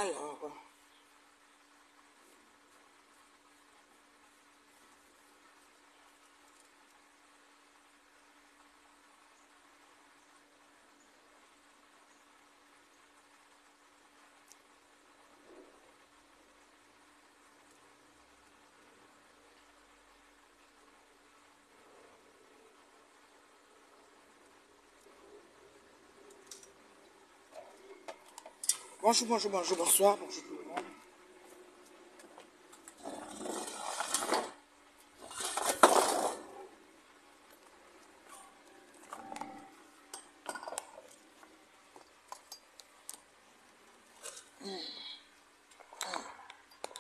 Alors, bonjour, bonjour, bonjour, bonsoir, bonjour tout le monde.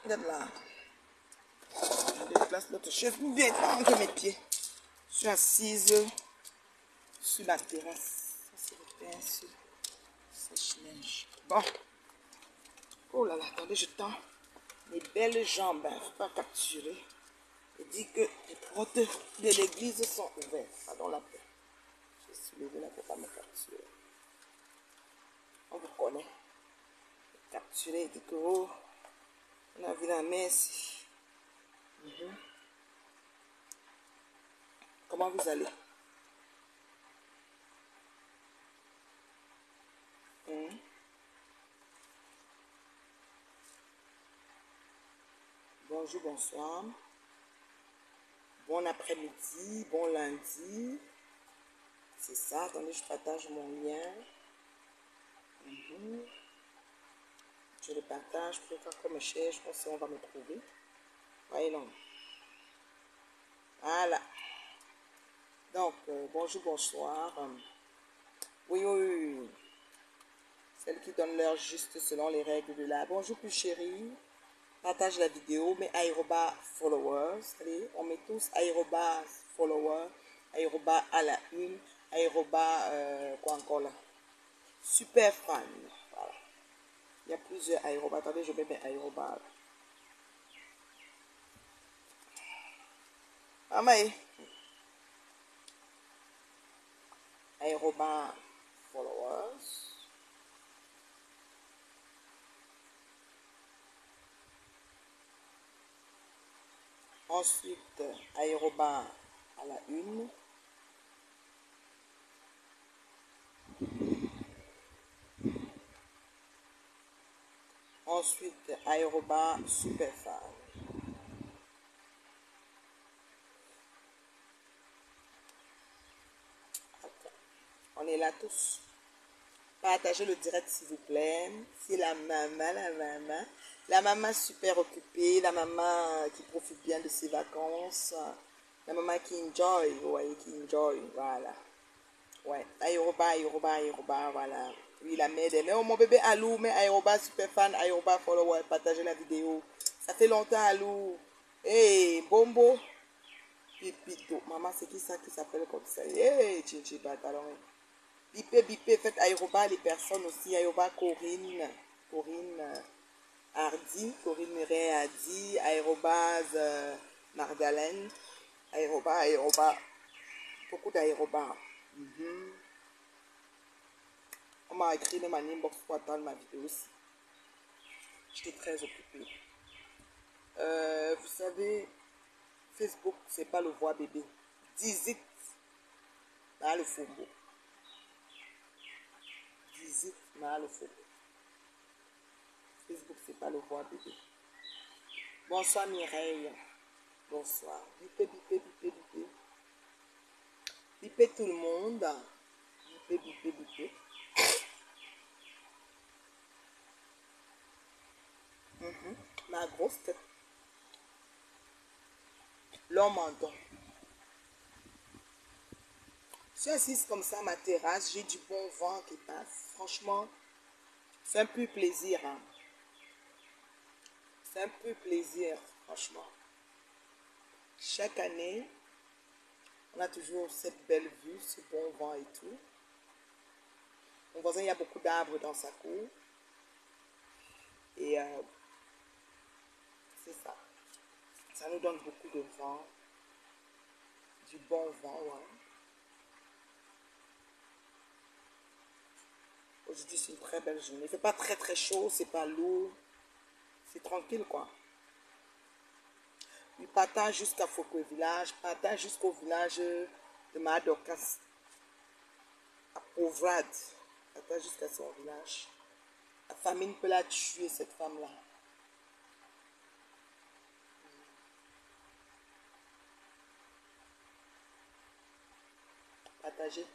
Vous êtes là. Je déplace l'autre chaise pour bien entre mes pieds. Je suis assise sur la terrasse. Ça, c'est le pinceau. Sèche-neige. Bon. Oh là là, attendez, je tends mes belles jambes. Il ne faut pas capturer. Il dit que les portes de l'église sont ouvertes. Pardon la paix. Je suis levée là pour ne pas me capturer. On vous connaît. Capturer, il dit que oh, on a vu la messe. Comment vous allez? Bonjour, bonsoir. Bon après-midi, bon lundi. C'est ça, attendez, je partage mon lien. Je le partage, pour faire comme cher, je pense qu'on va me trouver. Voyez non. Voilà. Donc, bonjour, bonsoir. Oui, oui, oui. Celles qui donnent l'heure juste selon les règles de l'art. Bonjour, plus chérie. Partage la vidéo, mais aéroba followers. Allez, on met tous aéroba followers, aéroba à la une, aéroba quoi encore là. Super fan. Voilà. Il y a plusieurs aérobas. Attendez, je mets mes aérobas. Ah, mais aéroba followers. Ensuite, aéroba à la une. Ensuite, aéroba super fan. Okay. On est là tous. Partagez le direct s'il vous plaît. C'est la maman. La maman super occupée, la maman qui profite bien de ses vacances. La maman qui enjoy, vous voyez, qui enjoy, voilà. Ouais, aéroba, voilà. Oui, la mère des... Mais oh, mon bébé Alou, mais aéroba super fan, aéroba follower, partagez la vidéo. Ça fait longtemps, Alou. Hey, Bombo. Pipito. Maman, c'est qui ça qui s'appelle comme ça? Hey, Chichi, Batalon. Bipé, faites aéroba les personnes aussi. Aéroba Corinne Hardy, Corinne Mireille Hardy, aérobase Margalène, aéroba, beaucoup d'aéroba. On m'a écrit dans ma inbox pour attendre ma vidéo aussi. J'étais très occupée. Vous savez, Facebook, c'est pas le voix bébé. Dizit dans le faubourg. Dizit dans le faubourg. Facebook, c'est pas le voix bébé. Bonsoir Mireille. Bonsoir. Bipé. Bipé tout le monde. Bipé. Ma grosse tête. L'homme en don. Je suis assise comme ça à ma terrasse. J'ai du bon vent qui passe. Franchement, c'est un peu plaisir. Hein. C'est un peu plaisir, franchement. Chaque année, on a toujours cette belle vue, ce bon vent et tout. Mon voisin, il y a beaucoup d'arbres dans sa cour. Et c'est ça. Ça nous donne beaucoup de vent. Du bon vent, ouais. Aujourd'hui, c'est une très belle journée. Il ne fait pas très très chaud, c'est pas lourd. C'est tranquille, quoi. Il partage jusqu'à Foko village, partage jusqu'au village de Madokas, à Pauvrade. Partage jusqu'à son village. La famine peut la tuer, cette femme-là. Partager.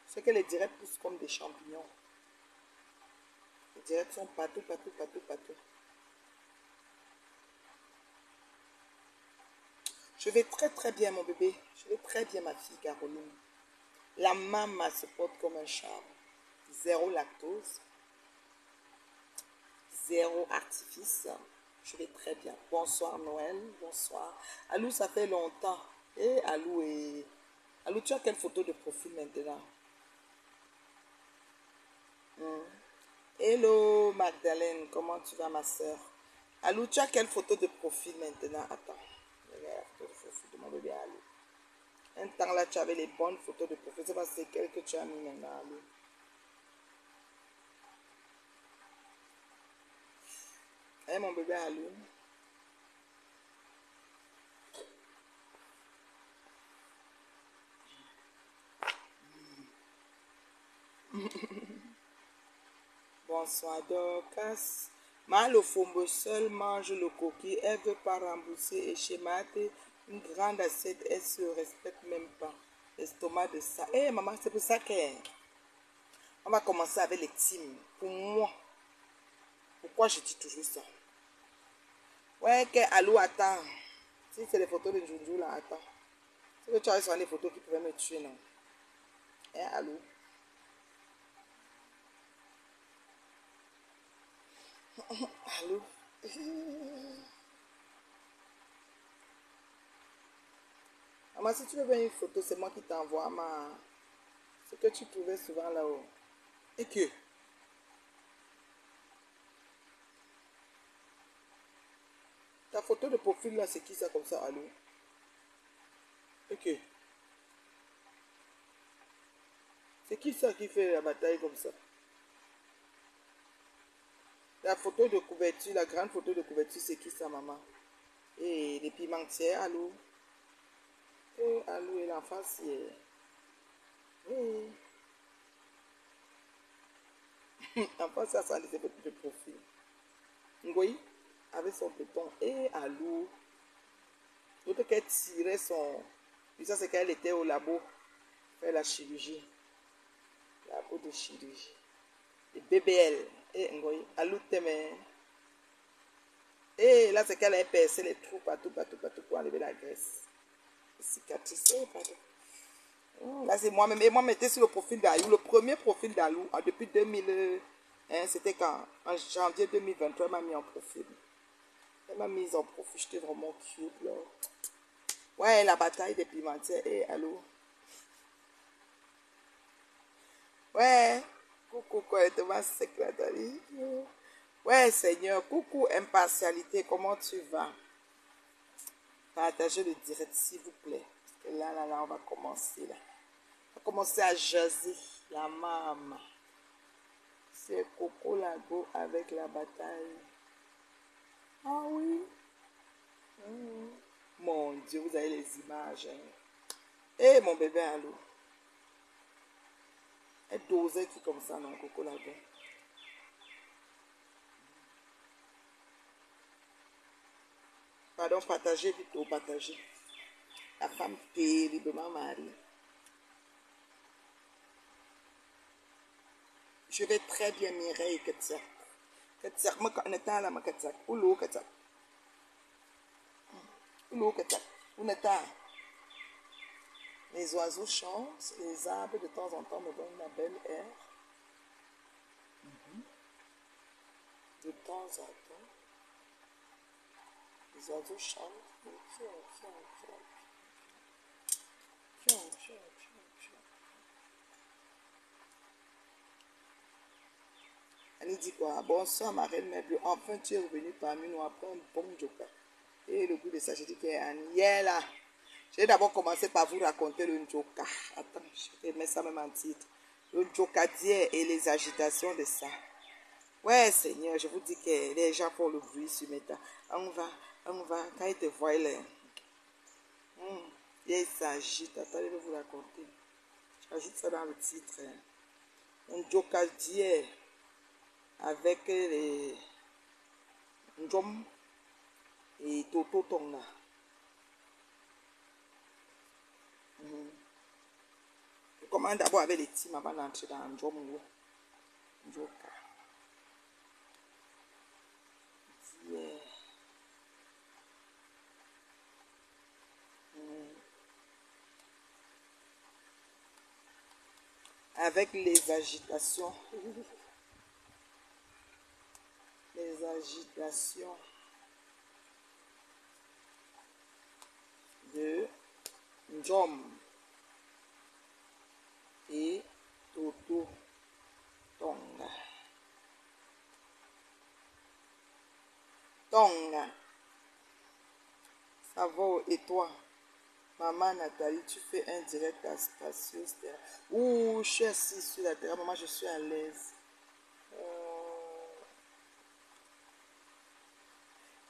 C'est que les directs poussent comme des champignons. Les directs sont partout, partout, partout, partout. Je vais très très bien, mon bébé. Je vais très bien, ma fille Caroline. La maman se porte comme un charme. Zéro lactose. Zéro artifice. Je vais très bien. Bonsoir Noël. Bonsoir. Alou, ça fait longtemps. Et Alou est... Alou, tu as quelle photo de profil maintenant? Hello Magdalene, comment tu vas ma soeur? Alou, tu as quelle photo de profil maintenant? Attends. Regarde la photo de profil de mon bébé Alou. Un temps là, tu avais les bonnes photos de profil. C'est parce que c'est quelle que tu as mis maintenant, Alou. Hein, mon bébé Alou. Bonsoir Dorcas. Mal au fombo seul mange le coquille. Elle veut pas rembourser et schémate une grande assiette. Elle se respecte même pas. L'estomac de ça. Eh maman, c'est pour ça qu'on va commencer avec les teams. Pour moi. Pourquoi je dis toujours ça? Ouais, que Alou attends. Si c'est les photos de Joujou là, attends. C'est que tu as sur les photos qui pouvaient me tuer, non? Eh, Alou. Alou. Maman, si tu veux bien une photo, c'est moi qui t'envoie ce que tu trouvais souvent là-haut. Et que ta photo de profil là, c'est qui ça comme ça, Alou? Et que c'est qui ça qui fait la bataille comme ça? La photo de couverture, la grande photo de couverture, c'est qui ça, maman? Et les pimentières, Alou. Et Alou et l'enfant, c'est... Oui. L'enfant, ça sent les photos de profil. Ngoyi, avec son péton. Et Alou. L'autre qu'elle tirait son... Puis ça, c'est qu'elle était au labo. Faire la chirurgie. Labo de chirurgie. Et BBL. Et Ngoyi. Alou t'aime. Et là, c'est qu'elle a percé les trous partout, partout, partout pour enlever la graisse. Les cicatrices. Oh, pardon. Là, c'est moi-même. Et moi, je m'étais sur le profil d'Alou. Le premier profil d'Alou, depuis 2000, hein, c'était quand? En janvier 2023, elle m'a mis en profil. Elle m'a mise en profil. J'étais vraiment cute, là. Ouais, la bataille des pimentières. Et Alou. Ouais. Coucou, correctement sec, là, Dali. Ouais, Seigneur. Coucou, impartialité. Comment tu vas? Partagez le direct, s'il vous plaît. Parce que là, on va commencer, là. On va commencer à jaser. La maman. C'est Coco Lago avec la bataille. Ah oui. Mon Dieu, vous avez les images. Hein. Eh, mon bébé Alou. Elle dosait qui comme ça, non, Coco Lago. Pardon, partagez vite au partager. La femme terriblement mariée. Je vais très bien, Mireille Ketsak. Ketsak, moi, on est à la Ketsak. Oulou Ketsak. Oulou Ketsak. On est à. Les oiseaux chantent, les arbres de temps en temps me donnent la belle air. De temps en temps, les oiseaux chantent. Annie dit quoi? Bonsoir ma reine meuble. Enfin tu es revenu parmi nous après un bon joker. Et le goût de ça, je dis que Annie est là. Je vais d'abord commencer par vous raconter le joker. Attends, je vais mettre ça même en titre. le jocadier et les agitations de ça. Ouais, Seigneur, je vous dis que les gens font le bruit sur mes tas. On va, quand ils te voient, ils s'agitent. Attendez, je vais vous raconter. J'ajoute ça dans le titre. Un jocadier avec les Njom et Toto Tonga. Je commence d'abord avec les teams avant d'entrer dans Njom. Joka. Yeah. Avec les agitations de Njom et Toto Tonga. Tonga. Ça va, et toi? Maman Nathalie, tu fais un direct à Spacieuse Terre. Ouh, je suis assise sur la terre. Maman, je suis à l'aise.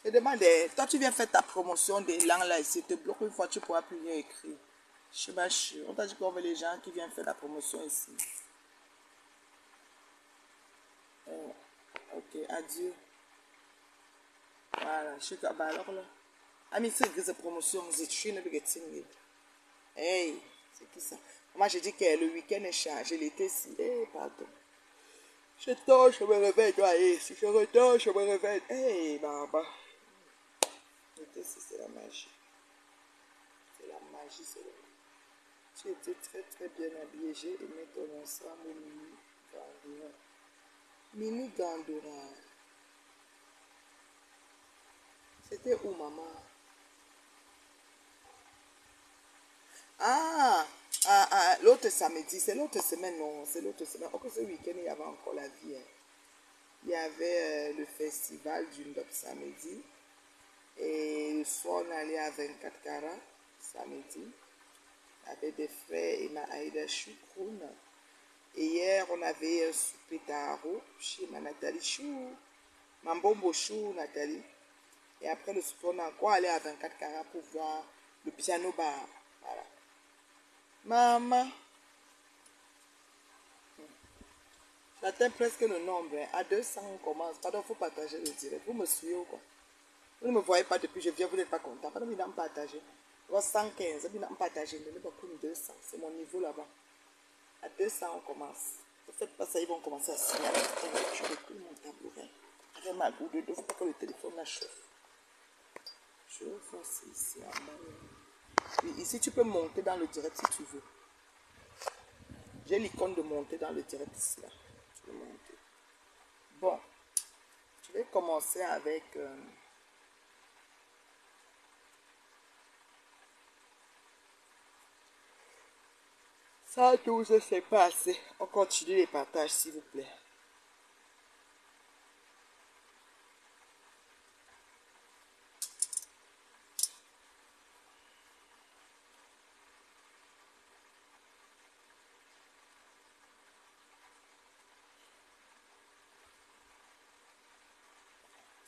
Je demande, toi, tu viens faire ta promotion des langues là ici. Tu te bloques une fois, tu ne pourras plus rien écrire. Je suis pas sûre. On t'a dit qu'on veut les gens qui viennent faire la promotion ici. Ok, adieu. Voilà, je suis là. Alors là. Ami, c'est que cette promotion, je suis une petite. Hey, c'est qui ça? Moi, j'ai dit que le week-end est chargé, l'été, si. Hey, pardon. Je dors, je me réveille, toi, hey, si je redors, je me réveille. Hey, baba. L'été, si, c'est la magie. C'est la magie, c'est la magie. Tu étais très, très bien habillé. J'ai aimé ton ensemble, Mini Gandora. Mini Gandora. C'était où, maman? L'autre samedi, c'est l'autre semaine, non, c'est l'autre semaine. Encore ce week-end, il y avait encore la vie. Hein. Il y avait le festival du Ndop samedi. Et le soir, on allait à 24 carats samedi. Avec des frères et ma Aïda Choukroun. Et hier, on avait un souper taro chez ma Nathalie Chou. Mambombo Chou, Nathalie. Et après le souper, on a encore allé à 24 carats pour voir le piano bar. Voilà. Maman. J'atteins presque le nombre. Hein. À 200, on commence. Pardon, il faut partager le direct. Vous me suivez ou quoi? Vous ne me voyez pas depuis, je viens, vous n'êtes pas content. Pardon, il n'a pas partagé. 115, il n'a pas partagé. Il n'a pas pris 200. C'est mon niveau là-bas. À 200, on commence. Ne faites pas ça, ils vont commencer à signer. Je vais pris mon tabouret. Avec ma goutte de dos, il ne faut pas que le téléphone la chauffe. Je vais faire ça ici en bas. Et ici, tu peux monter dans le direct si tu veux. J'ai l'icône de monter dans le direct ici. Là. Tu peux monter. Bon, je vais commencer avec... ça, 12, c'est pas assez. On continue les partages, s'il vous plaît.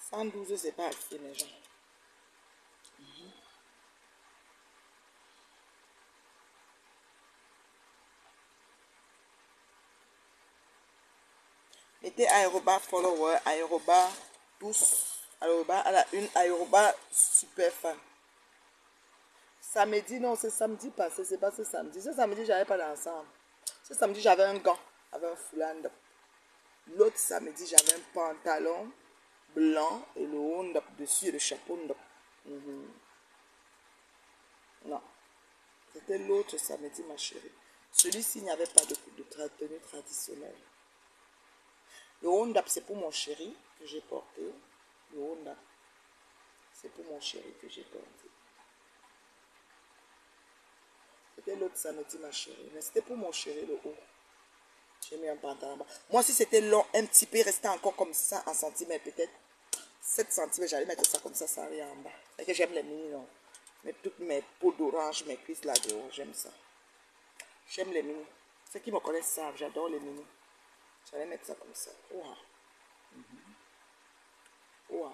« 112, c'est pas assez, les gens. Mettez aérobat follower, aérobat tous, aérobat à la une, aérobat super fan. Samedi, non, c'est samedi passé, c'est pas ce samedi. Ce samedi, j'avais pas d'ensemble. Ce samedi, j'avais un gant avec un foulard. L'autre samedi, j'avais un pantalon blanc et le haut dessus et le chapeau. Non, c'était l'autre samedi, ma chérie. Celui-ci, il n'y avait pas de tenue traditionnelle. Le Honda, c'est pour mon chéri que j'ai porté. Le Honda, c'est pour mon chéri que j'ai porté. C'était l'autre samedi, ma chérie. Mais c'était pour mon chéri, le haut. J'ai mis un pantalon bas. Moi, si c'était long, un petit peu, restait encore comme ça, en centimètres, peut-être 7 centimètres, j'allais mettre ça comme ça, sans rien en bas. C'est que j'aime les mini, non. Mais toutes mes peaux d'orange, mes cuisses là-dehors, j'aime ça. J'aime les mini. Ceux qui me connaissent savent, j'adore les mini. J'allais mettre ça comme ça. Ouah. Ouah.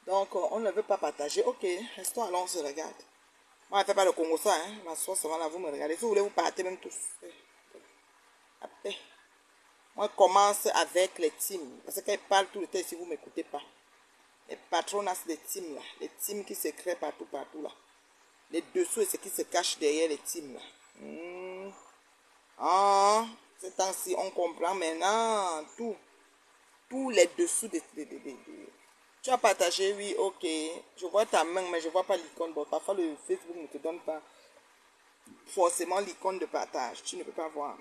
Donc, on ne veut pas partager. Ok, restons allons, on se regarde. Moi, je ne fais pas le Congo ça, hein. Ma soeur, ça va là, vous me regardez. Si vous voulez, vous partez même tous. Après. Moi, je commence avec les teams. Parce qu'elles parlent tout le temps si vous ne m'écoutez pas. Les patronats des teams là. Les teams qui se créent partout, partout là. Les dessous et ce qui se cache derrière les teams là. Ah, ce temps-ci, on comprend maintenant tout. Tous les dessous Tu as partagé, oui, ok. Je vois ta main, mais je ne vois pas l'icône. Bon, parfois, le Facebook ne te donne pas forcément l'icône de partage. Tu ne peux pas voir.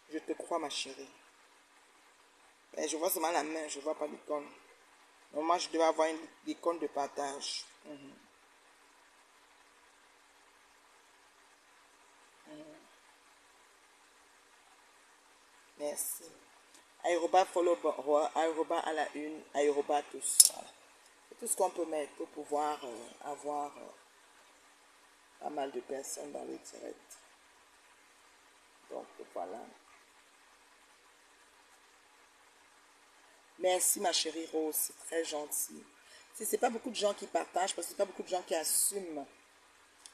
Je te crois, ma chérie. Mais je vois seulement la main, je ne vois pas l'icône. Normalement, je devais avoir une icône de partage. Merci. Aérobat follow, aérobat à la une, aérobat tous. Voilà. C'est tout ce qu'on peut mettre pour pouvoir avoir pas mal de personnes dans le direct. Donc voilà. Merci ma chérie Rose, c'est très gentil. Si c'est pas beaucoup de gens qui partagent, parce que c'est pas beaucoup de gens qui assument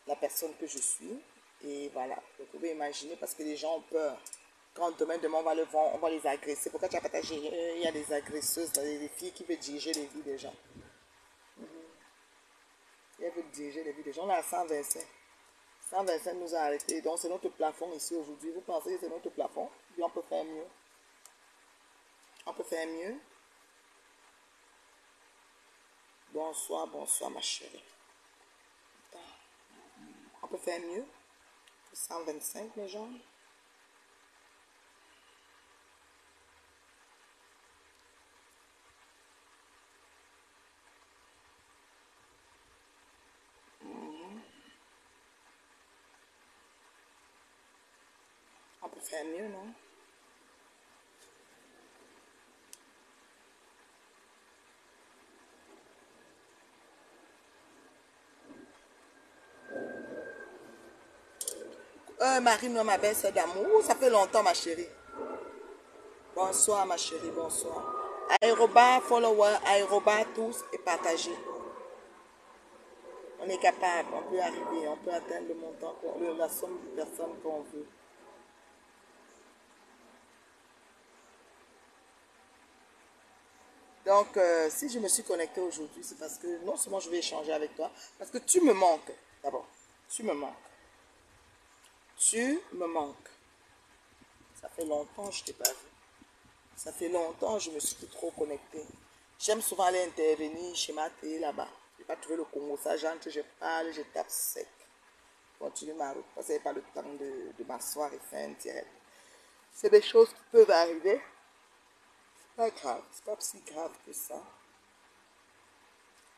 la personne que je suis. Et voilà, vous pouvez imaginer parce que les gens ont peur. Quand demain on va le vendre, on va les agresser. Pourquoi tu as partagé? Il y a des agresseuses, des filles qui veulent diriger les vies des gens. Elles veulent diriger les vies des gens. On est à 125. 125 nous a arrêtés. Donc c'est notre plafond ici aujourd'hui. Vous pensez que c'est notre plafond? Puis on peut faire mieux. On peut faire mieux. Bonsoir, bonsoir ma chérie. On peut faire mieux. 125 les gens. On peut faire mieux, non? Marie, ma belle, c'est d'amour. Ça fait longtemps, ma chérie. Bonsoir, ma chérie, bonsoir. Aérobat, follower, aérobat, tous et partagez. On est capable, on peut arriver, on peut atteindre le montant, la somme de personnes qu'on veut. Donc, si je me suis connectée aujourd'hui, c'est parce que non seulement je vais échanger avec toi, parce que tu me manques, d'abord. Tu me manques. Tu me manques. Ça fait longtemps que je ne t'ai pas vu. Ça fait longtemps que je me suis plus trop connectée. J'aime souvent aller intervenir chez ma télé là-bas. Je n'ai pas trouvé le Congo. Ça, j'entre, je parle, je tape sec. Continue ma route. Parce que je n'ai pas le temps de m'asseoir et faire un direct. C'est des choses qui peuvent arriver. C'est pas grave. C'est pas si grave que ça.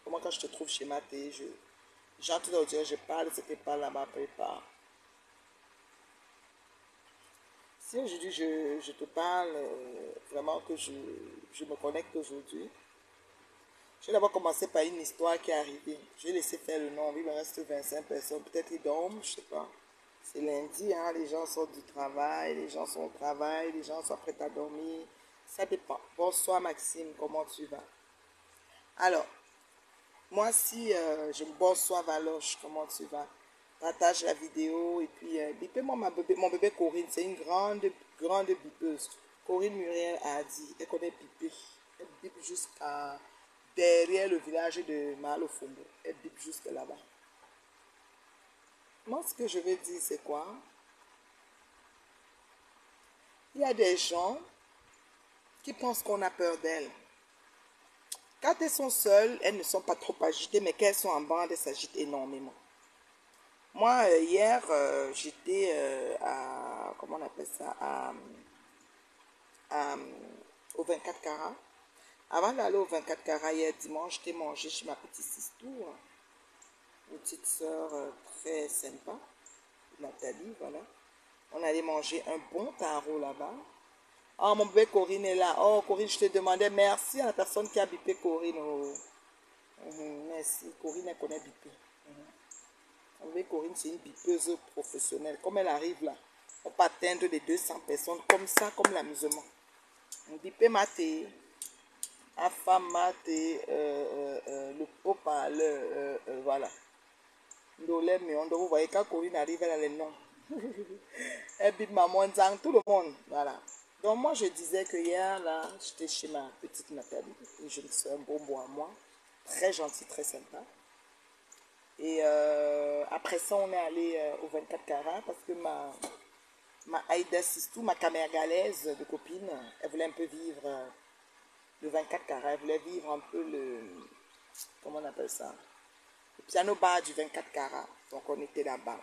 Comment quand je te trouve chez ma télé, j'entre dans le direct, je parle, ce qui parle là-bas, prépare. Si aujourd'hui je te parle, vraiment que je me connecte aujourd'hui, je vais d'abord commencer par une histoire qui est arrivée. Je vais laisser faire le nombre, il me reste 25 personnes, peut-être ils dorment, je ne sais pas. C'est lundi, hein, les gens sortent du travail, les gens sont au travail, les gens sont prêts à dormir. Ça dépend. Bonsoir Maxime, comment tu vas? Alors, moi si bonsoir Valoche, comment tu vas? Partage la vidéo et puis bipez-moi mon bébé Corinne, c'est une grande bipeuse. Corinne Muriel a dit, elle connaît biper. Elle bipe jusqu'à derrière le village de Malofombo. Elle bipe jusque là-bas. Moi, ce que je veux dire, c'est quoi? Il y a des gens qui pensent qu'on a peur d'elles. Quand elles sont seules, elles ne sont pas trop agitées, mais quand elles sont en bande, elles s'agitent énormément. Moi, hier, j'étais à, comment on appelle ça, au 24 carats. Avant d'aller au 24 carats hier dimanche, j'étais mangé chez ma petite sister, une petite soeur très sympa, Nathalie, voilà. On allait manger un bon taro là-bas. Oh, mon bébé Corinne est là. Oh, Corinne, je te demandais merci à la personne qui a bipé Corinne. Oh. Merci. Corinne, elle connaît biper. Mon bébé Corinne, c'est une bipeuse professionnelle. Comme elle arrive là, on peut atteindre les 200 personnes comme ça, comme l'amusement. On bipé maté. Afamate, le haut-parleur, voilà. Ndolé, mais vous voyez, quand Corinne arrive, elle a les noms. Elle bip maman Zang, tout le monde, voilà. Donc moi, je disais que hier, là, j'étais chez ma petite Nathalie, une jeune soeur, un bonbon à moi, très gentille, très sympa. Et après ça, on est allé au 24 carats parce que ma Aïda Sistou, ma caméra galaise de copine, elle voulait un peu vivre le 24 carats, elle voulait vivre un peu le, comment on appelle ça, le piano bar du 24 carats. Donc on était là-bas.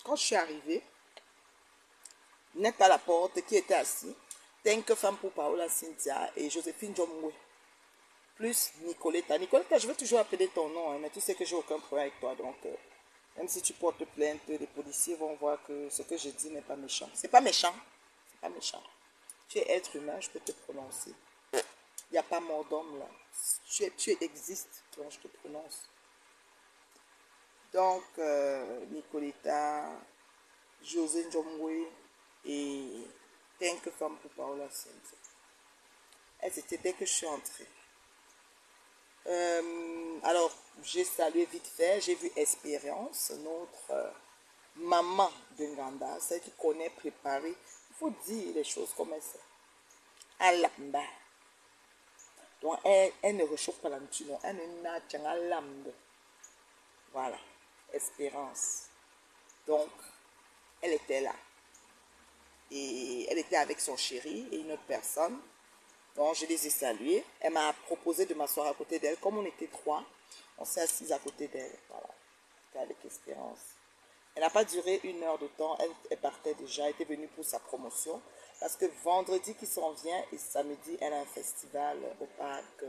Quand je suis arrivée, net à la porte, qui était assis, Tenke Femme pour Paola Cynthia et Joséphine Jomwe, plus Nicoletta. Nicoletta, je vais toujours appeler ton nom, hein, mais tu sais que j'ai aucun problème avec toi. Donc, même si tu portes plainte, les policiers vont voir que ce que je dis n'est pas méchant. C'est pas méchant. C'est pas méchant. Tu es être humain, je peux te prononcer. Il n'y a pas mort d'homme là. Tu existes, donc je te prononce. Donc, Nicoletta, José Njomwe et Tenke Femme pour Paola Cynthia. Elles étaient dès que je suis entrée. Alors, j'ai salué vite fait, j'ai vu Espérance, notre maman de Nganda, celle qui connaît préparer. Il faut dire les choses comme elles sont. À lamba. Donc, elle ne réchauffe pas la nourriture, non. Elle ne n'a qu'un lambe. Voilà. Espérance. Donc, elle était là. Et elle était avec son chéri et une autre personne. Donc, je les ai salués. Elle m'a proposé de m'asseoir à côté d'elle. Comme on était trois, on s'est assis à côté d'elle. Voilà. C'était avec Espérance. Elle n'a pas duré 1 heure de temps. Elle partait déjà. Elle était venue pour sa promotion. Parce que vendredi qui s'en vient et samedi, elle a un festival au parc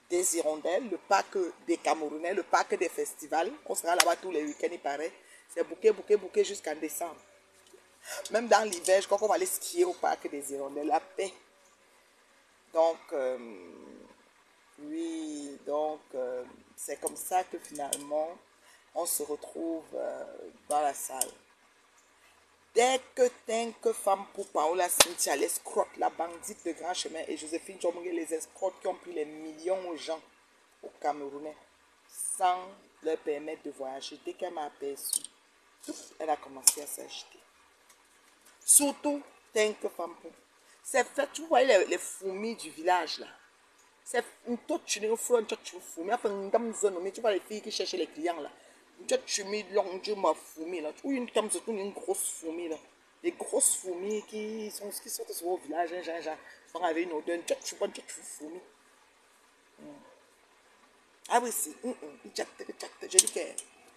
des Hirondelles, le parc des Camerounais, le parc des festivals. On sera là-bas tous les week-ends, il paraît. C'est bouquet, bouquet, bouquet jusqu'en décembre. Même dans l'hiver, je crois qu'on va aller skier au parc des Hirondelles. La paix. Donc, oui, donc c'est comme ça que finalement, on se retrouve dans la salle. Dès que Tenke Femme pour Paola Cynthia, l'escroque, la bandite de Grand Chemin et Joséphine Jomongé, les escrocs qui ont pris les millions aux gens, aux Camerounais, sans leur permettre de voyager, dès qu'elle m'a aperçu, elle a commencé à s'agiter. Surtout Tenke Femme pour. C'est fait, tu vois les fourmis du village là. C'est une toute chenille, une fourmi. Enfin, une dame zone, tu vois les filles qui cherchent les clients là. Une toute chenille longue, ma fourmi là. Ou une dame zone, une grosse fourmi là. Les grosses fourmis qui sortent souvent au village, sont avec une odeur, une toute fourmi. Ah oui, c'est. Je dis que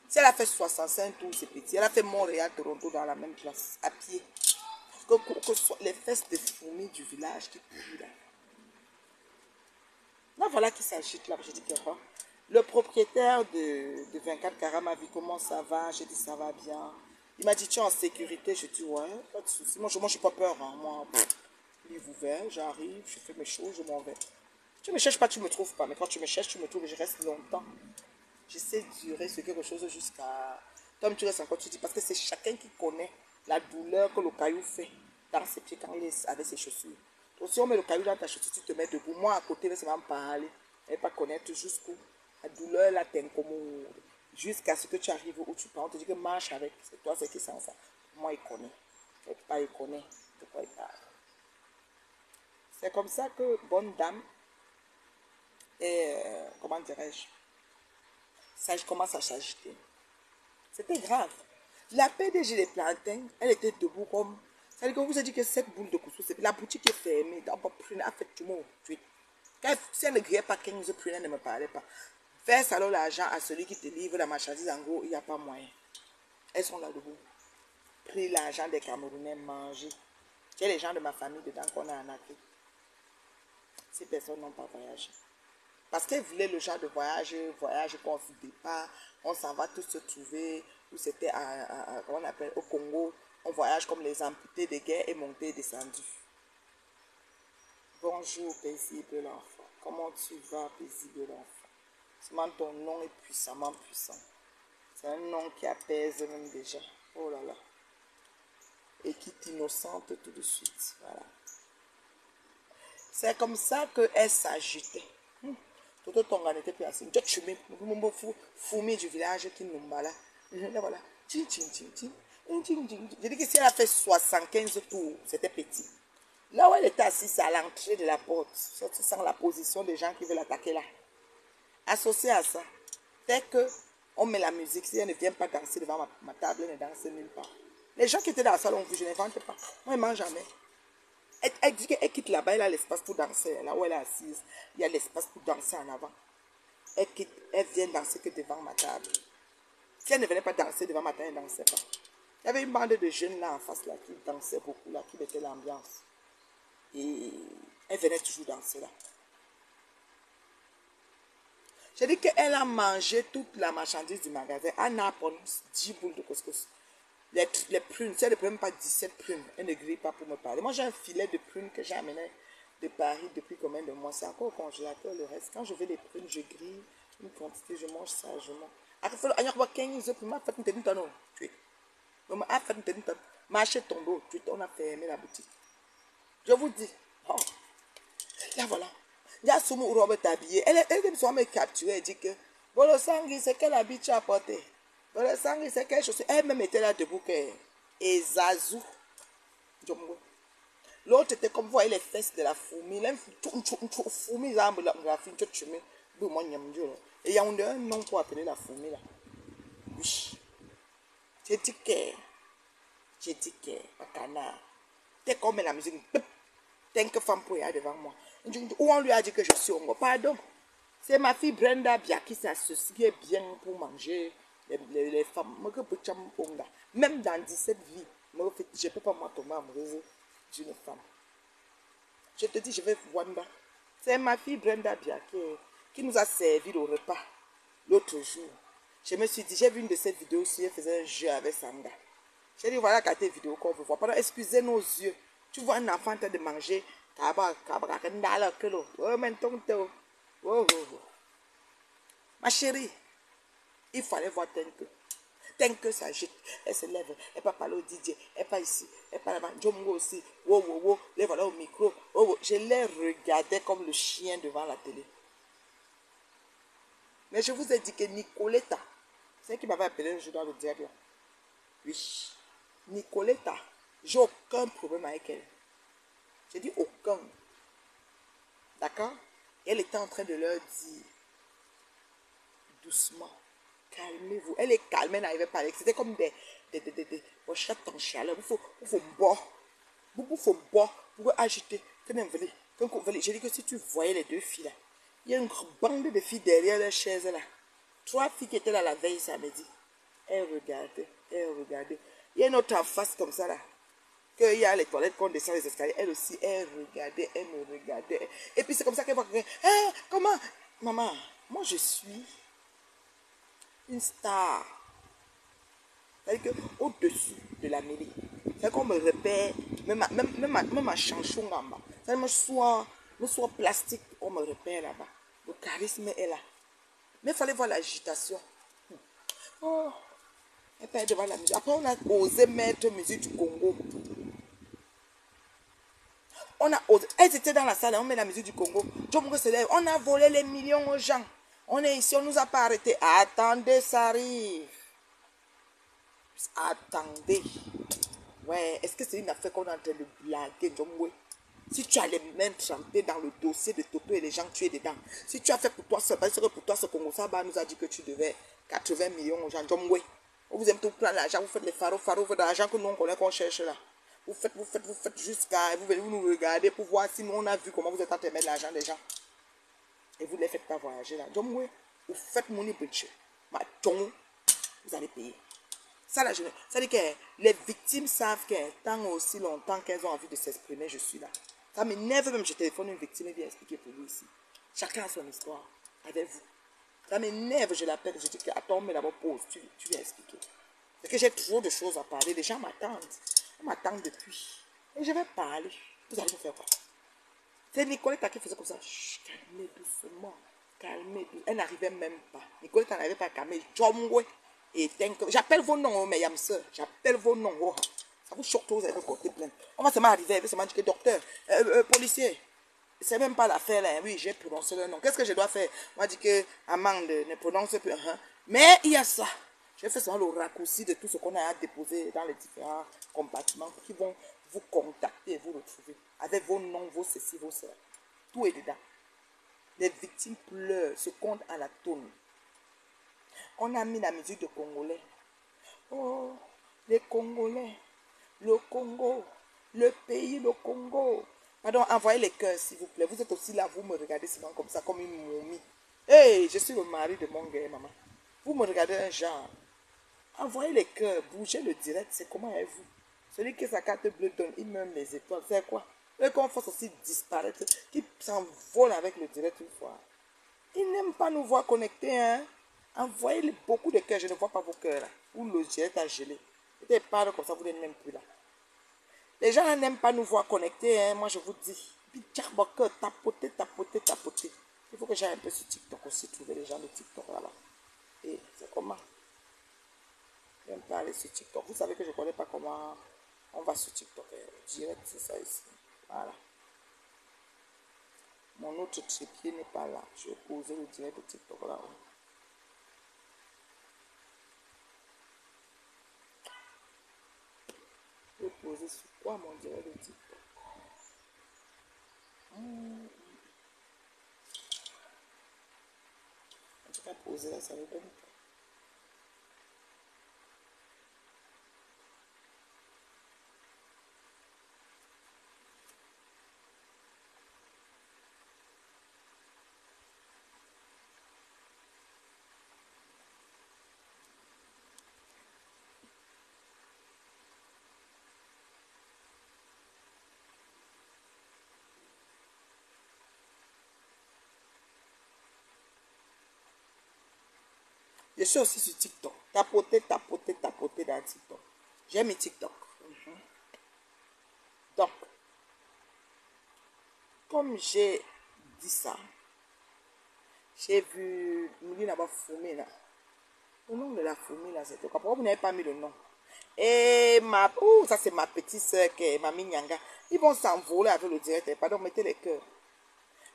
si elle a fait 65 tours, c'est petit. Elle a fait Montréal, Toronto dans la même place, à pied. Que soit les fesses des fourmis du village qui puent là. Là, voilà qui s'agite là. J'ai dit que quoi. Le propriétaire de 24 carats m'a vu comment ça va. J'ai dit ça va bien. Il m'a dit tu es en sécurité. Je dis ouais, pas de souci. Moi, je n'ai pas peur. Hein. Moi, livre ouvert, j'arrive, je fais mes choses, je m'en vais. Tu ne me cherches pas, tu ne me trouves pas. Mais quand tu me cherches, tu me trouves et je reste longtemps. J'essaie de durer sur quelque chose jusqu'à. Toi, tu restes encore, tu dis parce que c'est chacun qui connaît la douleur que le caillou fait dans ses pieds quand il est avec ses chaussures. Donc, si on met le caillou dans ta chaussure, tu te mets debout. Moi, à côté, laisse-moi me parler. Elle ne va pas connaître jusqu'où la douleur là t'incommode. Jusqu'à ce que tu arrives où tu pars. On te dit que marche avec. C'est toi, c'est qui c'est ça. Moi, il connaît. Pas, il connaît de quoi il parle. C'est comme ça que bonne dame, et comment dirais-je, ça commence à s'agiter. C'était grave. La PDG des plantains, elle était debout comme. Ça veut dire que vous avez dit que cette boule de couscous, la boutique est fermée. D'abord, prenez, a fait tout le monde. Si elle ne grillait pas 15 prenez, elle ne me parlait pas. Verse alors l'argent à celui qui te livre la marchandise. En gros, il n'y a pas moyen. Elles sont là debout. Pris l'argent des Camerounais, manger. J'ai les gens de ma famille dedans qu'on a arnaqué. Ces personnes n'ont pas voyagé. Parce qu'elles voulaient le genre de voyage qu'on fait départ, on s'en va tous se trouver, où c'était comment on appelle, au Congo, on voyage comme les amputés de guerre et montés et descendus. Bonjour paisible l'enfant, comment tu vas paisible l'enfant? Seulement ton nom est puissamment puissant. C'est un nom qui apaise même déjà. Oh là là. Et qui t'innocente tout de suite. Voilà. C'est comme ça qu'elle s'agitait. Tout le temps, on était plus assis. Je me fumi du village qui nous là. Là, voilà. J'ai dit que si elle a fait 75 tours, c'était petit. Là où elle était assise, c'est à l'entrée de la porte. Surtout sans la position des gens qui veulent attaquer là. Associé à ça, dès qu'on met la musique, si elle ne vient pas danser devant ma table, elle ne danse nulle part. Les gens qui étaient dans la salle ont vu, je n'invente pas. Moi, elle ne mange jamais. Elle dit qu'elle quitte là-bas, elle a l'espace pour danser. Là où elle est assise, il y a l'espace pour danser en avant. Elle vient danser que devant ma table. Si elle ne venait pas danser devant ma table, elle ne dansait pas. Il y avait une bande de jeunes là en face là qui dansaient beaucoup, là, qui mettaient l'ambiance. Et elle venait toujours danser là. J'ai dit qu'elle a mangé toute la marchandise du magasin. Elle n'a pas 10 boules de couscous. Les prunes, si elle ne prend même pas 17 prunes, elle ne grille pas pour me parler. Moi, j'ai un filet de prunes que j'ai amené de Paris depuis combien de mois. C'est encore au congélateur, le reste. Quand je veux des prunes, je grille une quantité, je mange ça, je mange. Marché tombé, on a fermé la boutique. Je vous dis, oh, là voilà. Il y a Soumou Robert habillé. Elle me capturée. Elle dit que Bolo Sangui, c'est quel habit tu as porté? Bolo Sangui, c'est quelle chose? Elle-même était là debout. Et Zazou. L'autre était comme vous voyez les fesses de la fourmi. Fourmi, la fourmi, et il y a un nom pour appeler la fourmi là. Oui. J'ai dit que, ma canard. Dès qu'on met la musique, tant que femme pour y aller devant moi. Où on lui a dit que je suis hongo. Pardon. C'est ma fille Brenda Bia qui s'associe bien pour manger les femmes. Même dans 17 vies, je ne peux pas moi tomber amoureuse d'une femme. Je te dis, je vais Wanda. C'est ma fille Brenda Bia qui nous a servi le repas l'autre jour. Je me suis dit, j'ai vu une de ces vidéos où elle faisait un jeu avec Sanga. J'ai dit, voilà tes vidéos qu'on veut voir. Pendant, excusez nos yeux. Tu vois un enfant en train de manger. Ma chérie, il fallait voir Tant que ça agite, elle se lève, elle peut parler au DJ, elle pas ici, elle pas là-bas. Jomo aussi, les voilà au micro. Je les regardais comme le chien devant la télé. Mais je vous ai dit que Nicoletta, c'est qui m'avait appelé, je dois le dire là. Oui, Nicoletta, j'ai aucun problème avec elle. J'ai dit aucun. D'accord? Elle était en train de leur dire doucement, calmez-vous. Elle est calme, elle n'arrivait pas. C'était comme des chats en chaleur. Il faut boire. Il faut boire pour agiter. J'ai dit que si tu voyais les deux filles là, il y a une bande de filles derrière la chaise là. 3 filles qui étaient là la veille samedi. Elles regardaient. Il y a une autre en face comme ça là. Qu'il y a les toilettes qu'on descend les escaliers. Elle aussi, elle me regardait. Et puis c'est comme ça qu'elle va crier. Hey, comment? Maman, moi je suis une star. C'est-à-dire qu'au-dessus de la mêlée, c'est qu'on me repère, même ma chanson en bas. C'est-à-dire me soit plastique, on me repère là-bas. Le charisme est là. Mais il fallait voir l'agitation. Oh, elle perd devant la musique. Après, on a osé mettre musique du Congo. On a osé. Elles étaient dans la salle, on met la musique du Congo. On a volé les millions aux gens. On est ici, on ne nous a pas arrêtés. Attendez, ça arrive. Attendez. Ouais, est-ce que c'est une affaire qu'on est en train de blaguer, Djomwe? Si tu as les mains trempées dans le dossier de Toto et les gens tués dedans, si tu as fait pour toi ça, parce que pour toi ce Congo Saba nous a dit que tu devais 80 millions aux gens, Djomwe. Vous aimez tout prendre l'argent, vous faites les faros, vous faites l'argent que nous on connaît qu'on cherche là. Vous faites jusqu'à, vous venez nous regarder pour voir si nous on a vu comment vous êtes en train de mettre l'argent des gens. Et vous ne les faites pas voyager là. Djomwe, vous faites mon budget. Vous allez payer. Ça, là, ça dit que les victimes savent que tant aussi longtemps qu'elles ont envie de s'exprimer, je suis là. Ça m'énerve même, je téléphone une victime et viens expliquer pour lui ici. Chacun a son histoire avec vous. Ça m'énerve, je l'appelle, je dis que attends, mais d'abord pause, tu viens expliquer. Parce que j'ai trop de choses à parler, les gens m'attendent. On m'attend depuis. Et je vais parler. Vous allez me faire quoi? C'est Nicolette qui faisait comme ça. Chut, calmez doucement. Calmez doucement. Elle n'arrivait même pas. Nicolette n'arrivait pas à calmer. J'appelle vos noms, mes yamseurs. J'appelle vos noms. Oh. Ça vous choque, vous allez porter plainte. On va seulement arriver, elle va seulement dire que docteur, policier. C'est même pas l'affaire là. Oui, j'ai prononcé le nom. Qu'est-ce que je dois faire? Moi, je dis que Amande ne prononce plus. Mais il y a ça. Je fais seulement le raccourci de tout ce qu'on a à déposer dans les différents compartiments qui vont vous contacter et vous retrouver. Avec vos noms, vos ceci, vos cela. Tout est dedans. Les victimes pleurent, se comptent à la tonne. On a mis la musique de Congolais. Oh, les Congolais. Le Congo. Le pays, le Congo. Pardon, envoyez les cœurs, s'il vous plaît. Vous êtes aussi là, vous me regardez souvent comme ça, comme une momie. Hey, je suis le mari de mon gars, maman. Vous me regardez un genre. Envoyez les cœurs, bougez le direct, c'est comment est vous. Celui qui sa carte bleue donne, il même les étoiles, c'est quoi? Et qu'on fasse aussi disparaître, qui s'envole avec le direct une fois. Ils n'aiment pas nous voir connectés, hein. Envoyez beaucoup de cœurs, je ne vois pas vos cœurs là. Ou le direct a gelé. Peut-être pas comme ça, vous n'êtes même plus là. Les gens n'aiment pas nous voir connectés, hein, moi je vous dis. Puis tapoter, tapoter, tapoter. Il faut que j'aille un peu sur TikTok aussi, trouver les gens de TikTok là-bas. Et c'est comment? Je vais me parler sur TikTok. Vous savez que je ne connais pas comment on va sur TikTok. Direct, c'est ça ici. Voilà. Mon autre trépied n'est pas là. Je vais poser le direct de TikTok là. Je vais poser sur quoi mon direct de TikTok? En tout cas, poser là, ça ne donne pas. Je suis aussi sur TikTok. Tapoter, tapoter, tapoter dans TikTok. J'aime mes TikTok. Donc, comme j'ai dit ça, j'ai vu Mouli là-bas fumer là. Le nom de la fourmi là, c'était quoi? Pourquoi vous n'avez pas mis le nom? Et ça c'est ma petite soeur qui est Mami Nyanga. Ils vont s'envoler avec le direct. Pardon, mettez les cœurs.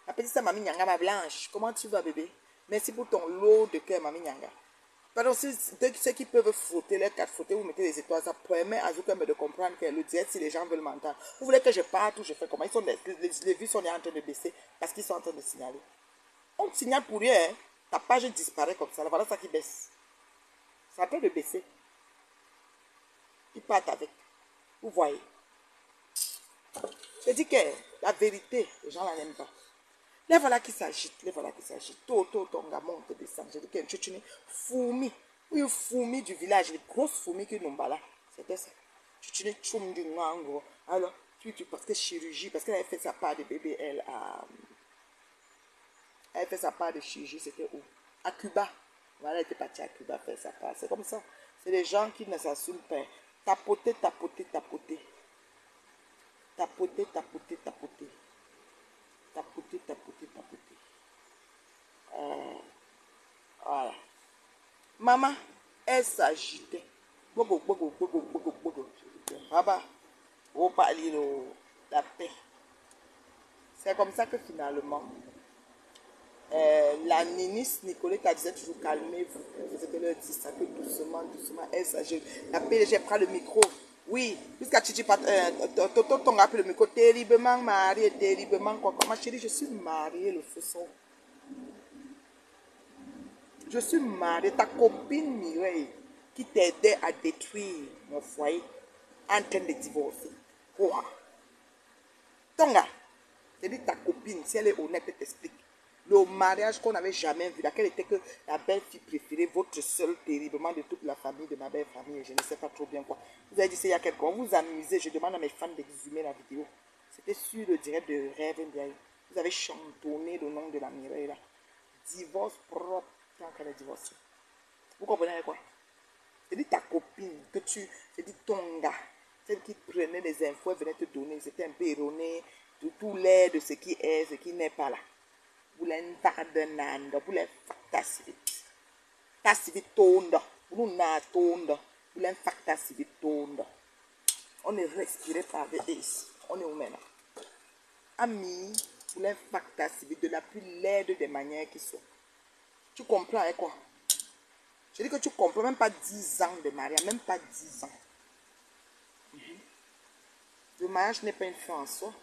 Ma petite soeur Mami Nyanga, ma blanche. Comment tu vas, bébé? Merci pour ton lot de cœur, Mami Nyanga. Pardon, ceux qui peuvent frotter, les 4 frotter, vous mettez les étoiles. Ça permet à Zoukem de comprendre que le direct, si les gens veulent m'entendre. Vous voulez que je parte ou je fais comment? Les vues sont en train de baisser parce qu'ils sont en train de signaler. On signale pour rien, hein. Ta page disparaît comme ça. Voilà ça qui baisse. Ça a train de baisser. Ils partent avec. Vous voyez. Je dis que la vérité, les gens n'en aiment pas. Les voilà qui s'agitent, les voilà qui s'agitent. Tonga monte, descend. Je dis que tu es une fourmi. Une fourmi du village, les grosses fourmis qui n'ont pas là. C'était ça. Tu es une choum du ngango. Alors, parce que chirurgie, parce qu'elle avait fait sa part de bébé, elle avait fait sa part de chirurgie, c'était où? À Cuba. Voilà, elle était partie à Cuba faire sa part. C'est comme ça. C'est les gens qui ne s'assument pas. Tapoter, tapoter, tapoter. Tapoter, tapoter, tapoter. Tapoter, tapoter, tapoter. Voilà. Maman, elle s'agitait. Bogo, bogo, bogo, bogo, bogo. Rabat, on parle la paix. C'est comme ça que finalement, la ministre Nicolette disait toujours calmez-vous. C'était leur dit ça que doucement, doucement, elle s'agit. La PDG prend le micro. Oui, jusqu'à Chichi Toto Tonga pris le micro. Terriblement mariée, terriblement quoi. Ma chérie, je suis mariée, le faisceau. Je suis mariée. Ta copine Mireille, qui t'aidait à détruire mon foyer, en train de divorcer. Quoi? Tonga, c'est dit ta copine, si elle est honnête, elle t'explique. Le mariage qu'on n'avait jamais vu, laquelle était que la belle-fille préférée, votre seul terriblement de toute la famille, de ma belle famille, je ne sais pas trop bien quoi. Vous avez dit, c'est il y a quelqu'un, vous vous amusez, je demande à mes fans d'exhumer la vidéo. C'était sur le direct de Rêve Ndiaye. Vous avez chantonné le nom de la Mireille là. Divorce propre quand elle est divorcée. Vous comprenez quoi? C'est dit ta copine, que tu... C'est dit ton gars. Celle qui prenait les infos, elle venait te donner. C'était un peu erroné. De tout l'air de ce qui est, ce qui n'est pas là. Vous l'avez pardonné. Vous l'avez factassé. Tassé tonda. Vous l'avez tonda. Vous l'avez factassé tonda. On ne respirait pas avec ici. On est où maintenant? Ami, vous l'avez factassé de la plus laide des manières qui sont. Tu comprends avec quoi? Je dis que tu comprends même pas 10 ans de mariage, même pas 10 ans. Le mariage n'est pas une fin en soi.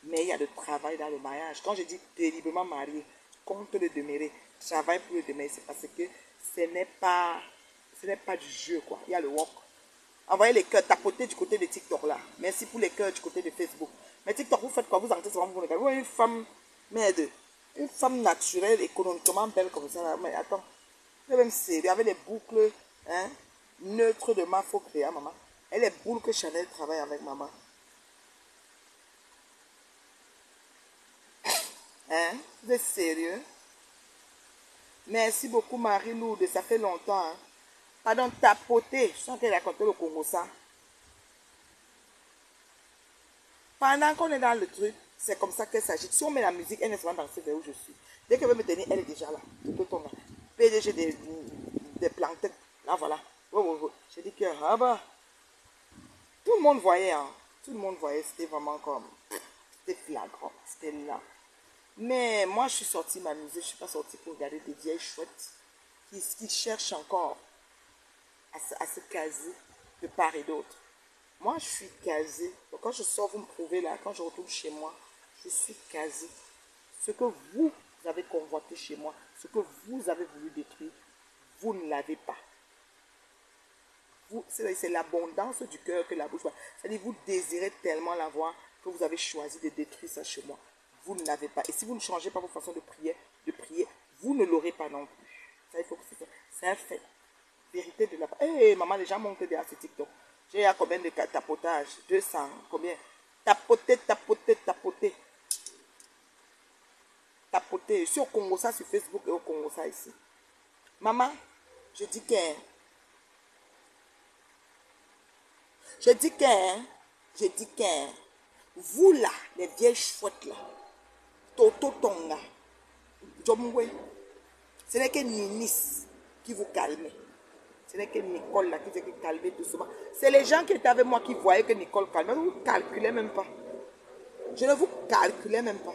Mais il y a du travail dans le mariage. Quand je dis délibérément marié, compte le demeurer, travail pour le demeurer, c'est parce que ce n'est pas du jeu, quoi. Il y a le walk. Envoyez les cœurs, tapotez du côté de TikTok là. Merci pour les cœurs du côté de Facebook. Mais TikTok, vous faites quoi? Vous entrez sur vous regardez. Vous voyez une femme, merde, une femme naturelle, économiquement belle comme ça. Là. Mais attends, c'est même sérieux, avec les boucles neutres de ma faut créer, maman. Et les boucles que Chanel travaille avec maman. Hein? Vous êtes sérieux? Merci beaucoup Marie-Lourde, ça fait longtemps. Hein? Pardon, tapoter. Je sens qu'elle a raconté le Congo ça. Pendant qu'on est dans le truc, c'est comme ça qu'elle s'agit. Si on met la musique, elle ne se va danser vers où je suis. Dès qu'elle veut me tenir, elle est déjà là. Tout ton là. PDG des plantes. Là, voilà. J'ai dit que, ah bah, tout le monde voyait, hein. Tout le monde voyait, c'était vraiment comme, c'était flagrant, c'était là. Mais moi, je suis sortie m'amuser, je ne suis pas sortie pour regarder des vieilles chouettes qui cherchent encore à se caser de part et d'autre. Moi, je suis casée. Donc, quand je sors, vous me prouvez là, quand je retourne chez moi, je suis casée. Ce que vous avez convoité chez moi, ce que vous avez voulu détruire, vous ne l'avez pas. C'est l'abondance du cœur que la bouche voit. C'est-à-dire, vous désirez tellement l'avoir que vous avez choisi de détruire ça chez moi. Vous ne l'avez pas. Et si vous ne changez pas vos façons de prier, vous ne l'aurez pas non plus. Ça, il faut que c'est un fait. Vérité de la part. Hé, maman, les gens montent derrière ce TikTok. J'ai à combien de tapotages? 200. Combien? Tapoter, tapoter, tapoter. Tapoter. Je suis au Congo, ça sur Facebook et au Congo, ça ici. Maman, je dis que. Je dis que. Vous là, les vieilles chouettes là. Toto Tonga. Jomwe. Ce n'est que Ninis qui vous calme. Ce n'est que Nicole là qui fait que calmer doucement. C'est les gens qui étaient avec moi qui voyaient que Nicole calmait. Vous ne calculez même pas. Je ne vous calculais même pas.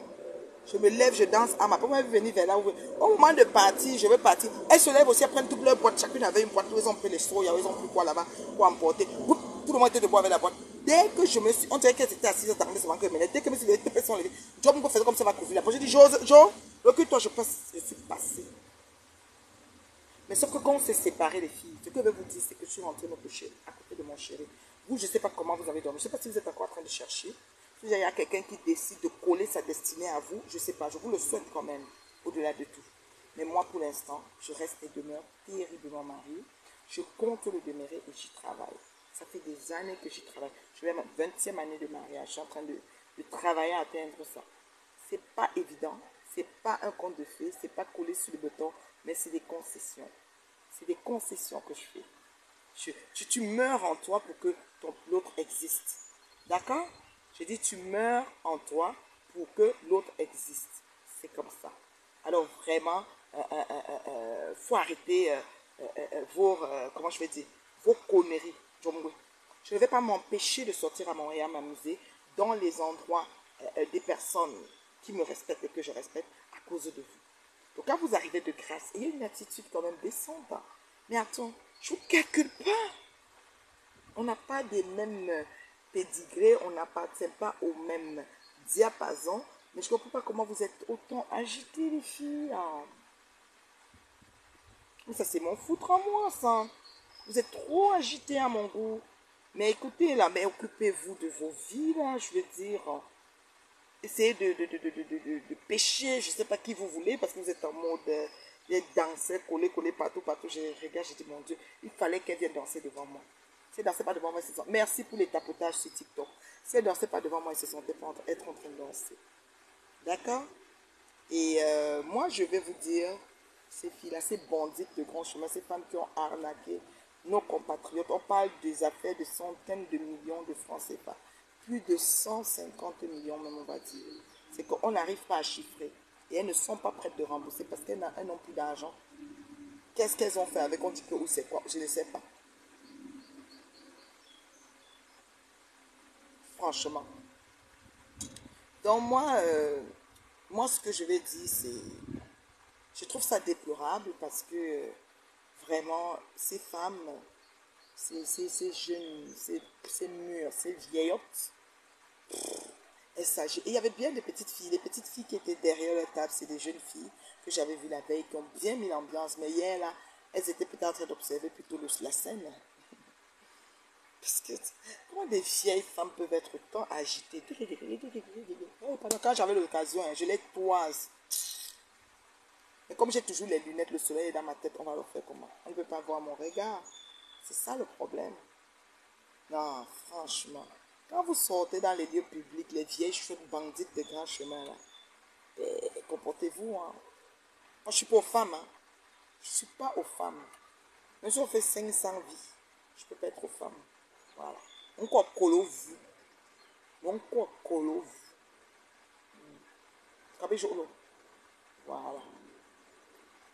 Je me lève, je danse. Ah, ma maman veut venir vers là. Au moment de partir, je veux partir. Elles se lèvent aussi, elles prennent toutes leurs boîtes. Chacune avait une boîte. Ils ont pris les soya, ils ont pris quoi là-bas pour emporter. Tout le monde était debout avec la boîte. Dès que je me suis. On dirait qu'elles étaient assises dans le salon. Dès que les deux personnes sont levées, Job me faisait comme ça, va couvrir la poche. J'ai dit, Jo, recule-toi, je suis passée. Mais sauf que quand on s'est séparés, les filles, ce que je veux vous dire, c'est que je suis rentrée me coucher à côté de mon chéri. Vous, je ne sais pas comment vous avez dormi. Je ne sais pas si vous êtes encore en train de chercher. Si il y a quelqu'un qui décide de coller sa destinée à vous, je ne sais pas. Je vous le souhaite quand même, au-delà de tout. Mais moi, pour l'instant, je reste et demeure terriblement mariée. Je compte le demeurer et j'y travaille. Ça fait des années que j'y travaille. Je vais à ma 20e année de mariage. Je suis en train de travailler à atteindre ça. Ce n'est pas évident. Ce n'est pas un conte de fées. Ce n'est pas collé sur le bouton. Mais c'est des concessions. C'est des concessions que je fais. Tu meurs en toi pour que l'autre existe. D'accord? Je dis tu meurs en toi pour que l'autre existe. C'est comme ça. Alors vraiment, faut arrêter comment je vais dire, vos conneries. Je ne vais pas m'empêcher de sortir à Montréal m'amuser dans les endroits des personnes qui me respectent et que je respecte à cause de vous. Donc quand vous arrivez de grâce, ayez une attitude quand même décente. Mais attends, je ne vous calcule pas. On n'a pas des mêmes pédigrés, on n'appartient pas au même diapason. Mais je ne comprends pas comment vous êtes autant agités, les filles. Mais ça, c'est mon foutre en moi, ça. Vous êtes trop agités à mon goût. Mais écoutez, là, mais occupez-vous de vos vies, là, je veux dire. Essayez de pêcher, je ne sais pas qui vous voulez, parce que vous êtes en mode danser, coller partout. Je regarde, je dis, mon Dieu, il fallait qu'elle vienne danser devant moi. Si elles ne dansaient pas devant moi, elles se sont... Merci pour les tapotages sur TikTok. Si elles ne dansaient pas devant moi, elles se sentaient pas être en train de danser. D'accord? Et moi, je vais vous dire, ces filles-là, ces bandites de grand chemin, ces femmes qui ont arnaqué nos compatriotes, on parle des affaires de centaines de millions de francs CFA. Plus de 150 millions même, on va dire. C'est qu'on n'arrive pas à chiffrer. Et elles ne sont pas prêtes de rembourser parce qu'elles n'ont plus d'argent. Qu'est-ce qu'elles ont fait avec? On dit que ou c'est quoi? Je ne sais pas. Franchement. Donc moi, ce que je vais dire, c'est... Je trouve ça déplorable parce que vraiment, ces femmes, ces jeunes, ces mûres, ces vieillottes, elles s'agissent. Et il y avait bien des petites filles. Les petites filles qui étaient derrière la table, c'est des jeunes filles que j'avais vues la veille, qui ont bien mis l'ambiance. Mais hier, là, elles étaient peut-être en train d'observer plutôt la scène. Parce que comment des vieilles femmes peuvent être autant agitées. Oh, pendant quand j'avais l'occasion, hein, je les toise. Mais comme j'ai toujours les lunettes, le soleil est dans ma tête, on va le faire comment? On ne peut pas voir mon regard. C'est ça le problème. Non, franchement. Quand vous sortez dans les lieux publics, les vieilles chouettes bandites de grands chemins, là, comportez-vous. Hein. Moi, je ne suis pas aux femmes. Hein. Je ne suis pas aux femmes. Même si on fait 500 vies, je ne peux pas être aux femmes. Voilà. On croit colo vous. On croit colo vous. Cabé jolo. Voilà.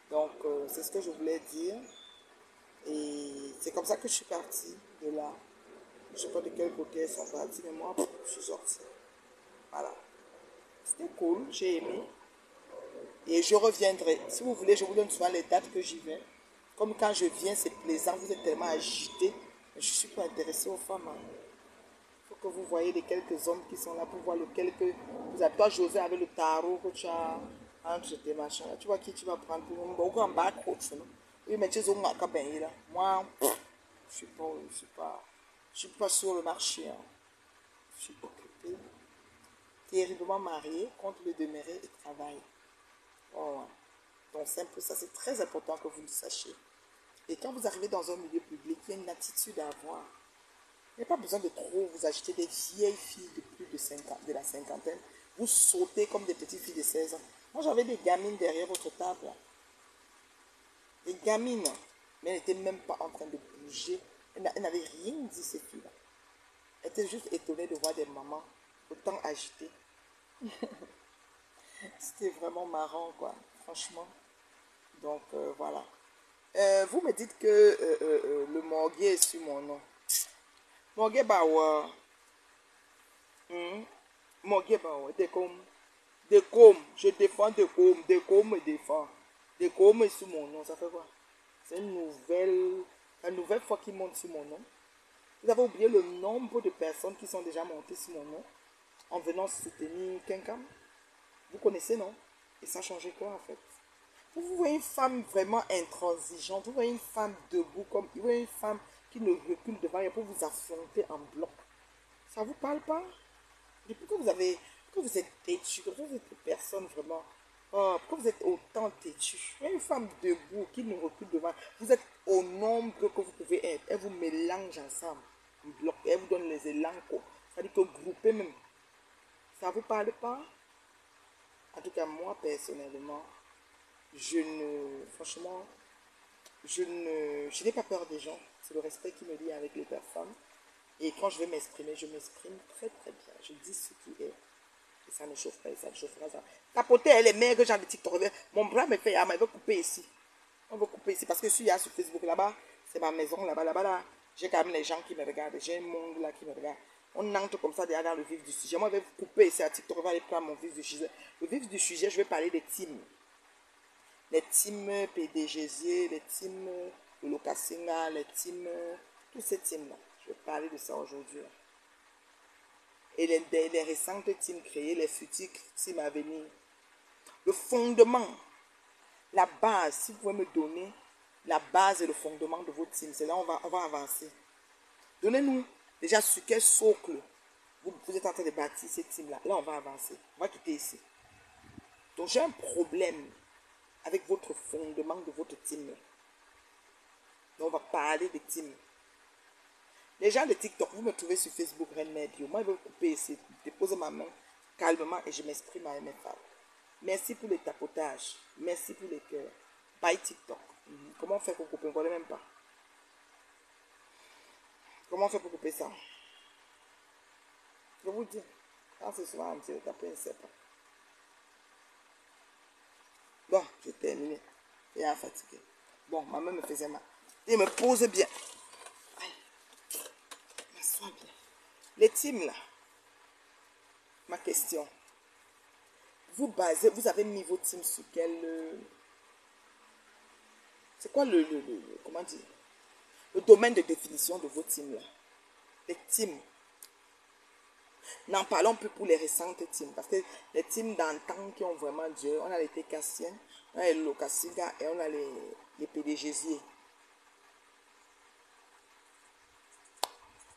Donc, c'est ce que je voulais dire. Et c'est comme ça que je suis partie de là. Je ne sais pas de quel côté elles sont parties, mais moi, je suis sortie. Voilà. C'était cool, j'ai aimé. Et je reviendrai. Si vous voulez, je vous donne souvent les dates que j'y vais. Comme quand je viens, c'est plaisant, vous êtes tellement agités. Je ne suis pas intéressée aux femmes. Il faut que vous voyez les quelques hommes qui sont là pour voir lequel que vous avez. Toi, José, avec le tarot que tu as entre tes machins. Tu vois qui tu vas prendre pour nous. Beaucoup en bas, coach. Oui, mais tu es au Macabin là. Moi, je suis pas sur le marché. Hein. Je suis occupée. Terriblement mariée, contre le demeurer et travail. Oh, ouais. Donc, c'est un peu ça. C'est très important que vous le sachiez. Et quand vous arrivez dans un milieu public, il y a une attitude à avoir. Il n'y a pas besoin de trop vous acheter des vieilles filles de plus de 50, de la cinquantaine. Vous sautez comme des petites filles de 16 ans. Moi, j'avais des gamines derrière votre table. Des gamines. Mais elles n'étaient même pas en train de bouger. Elles n'avaient rien dit, ces filles-là. Elles étaient juste étonnées de voir des mamans autant agitées. C'était vraiment marrant, quoi. Franchement. Donc, voilà. Vous me dites que le morguet est sur mon nom. Morguet Bawa. Morguet Bawa. Decom. Je défends Decom. Decom me défend. Decom est sur mon nom. Ça fait quoi? C'est la nouvelle fois qu'il monte sur mon nom. Vous avez oublié le nombre de personnes qui sont déjà montées sur mon nom en venant soutenir quelqu'un. Vous connaissez, non? Et ça a changé quoi, en fait? Vous voyez une femme vraiment intransigeante, vous voyez une femme debout, comme vous voyez une femme qui ne recule devant rien pour vous affronter en bloc. Ça ne vous parle pas? Depuis que que vous êtes têtu, que vous êtes une personne vraiment, oh, pourquoi vous êtes autant têtu? Vous voyez une femme debout qui ne recule devant, vous êtes au nombre que vous pouvez être, elle vous mélange ensemble, en bloc, elle vous donne les élans, c'est-à-dire que groupez même. Ça ne vous parle pas? En tout cas, moi, personnellement, franchement, je n'ai pas peur des gens. C'est le respect qui me lie avec les personnes. Et quand je vais m'exprimer, je m'exprime très très bien. Je dis ce qui est. Et ça ne chauffe pas, et ça ne chauffera pas. Tapoter les maigres gens de TikTok. Mon bras me fait, il veut couper ici. On veut couper ici parce que je suis là sur Facebook là-bas. C'est ma maison là-bas, là. J'ai quand même les gens qui me regardent. J'ai un monde là qui me regarde. On entre comme ça déjà dans le vif du sujet. Moi, je vais couper ici à TikTok. Je vais aller prendre mon vif du sujet. Le vif du sujet, je vais parler des teams. Les teams PDGZ, les teams de Locasinga, les teams, tous ces teams-là. Je vais parler de ça aujourd'hui. Et les récentes teams créées, les futures teams à venir. Le fondement, la base, si vous pouvez me donner la base et le fondement de vos teams, c'est là on va avancer. Donnez-nous déjà sur quel socle vous êtes en train de bâtir ces teams-là. Là, on va avancer. On va quitter ici. Donc, j'ai un problème avec votre fondement de votre team. Donc, on va parler des teams. Les gens de TikTok, vous me trouvez sur Facebook, Reine Medio. Moi, je vais vous couper ici, déposer ma main calmement et je m'exprime avec mes femmes. Merci pour le tapotage. Merci pour les cœurs. Bye TikTok. Comment on fait pour couper? On ne connaît même pas. Comment on fait pour couper ça? Je vous dis. Quand c'est souvent un petit taper, je ne sais pas. Bon, j'ai terminé. Et à fatigué. Bon, ma main me faisait mal. Et me pose bien. M'assois bien. Les teams là. Ma question. Vous avez mis vos teams sur quel... c'est quoi comment dire? Le domaine de définition de vos teams là. Les teams. N'en parlons plus pour les récentes teams. Parce que les teams d'antan qui ont vraiment Dieu, on a les Técassiens, on a les Locasiga et on a les PDGsiers.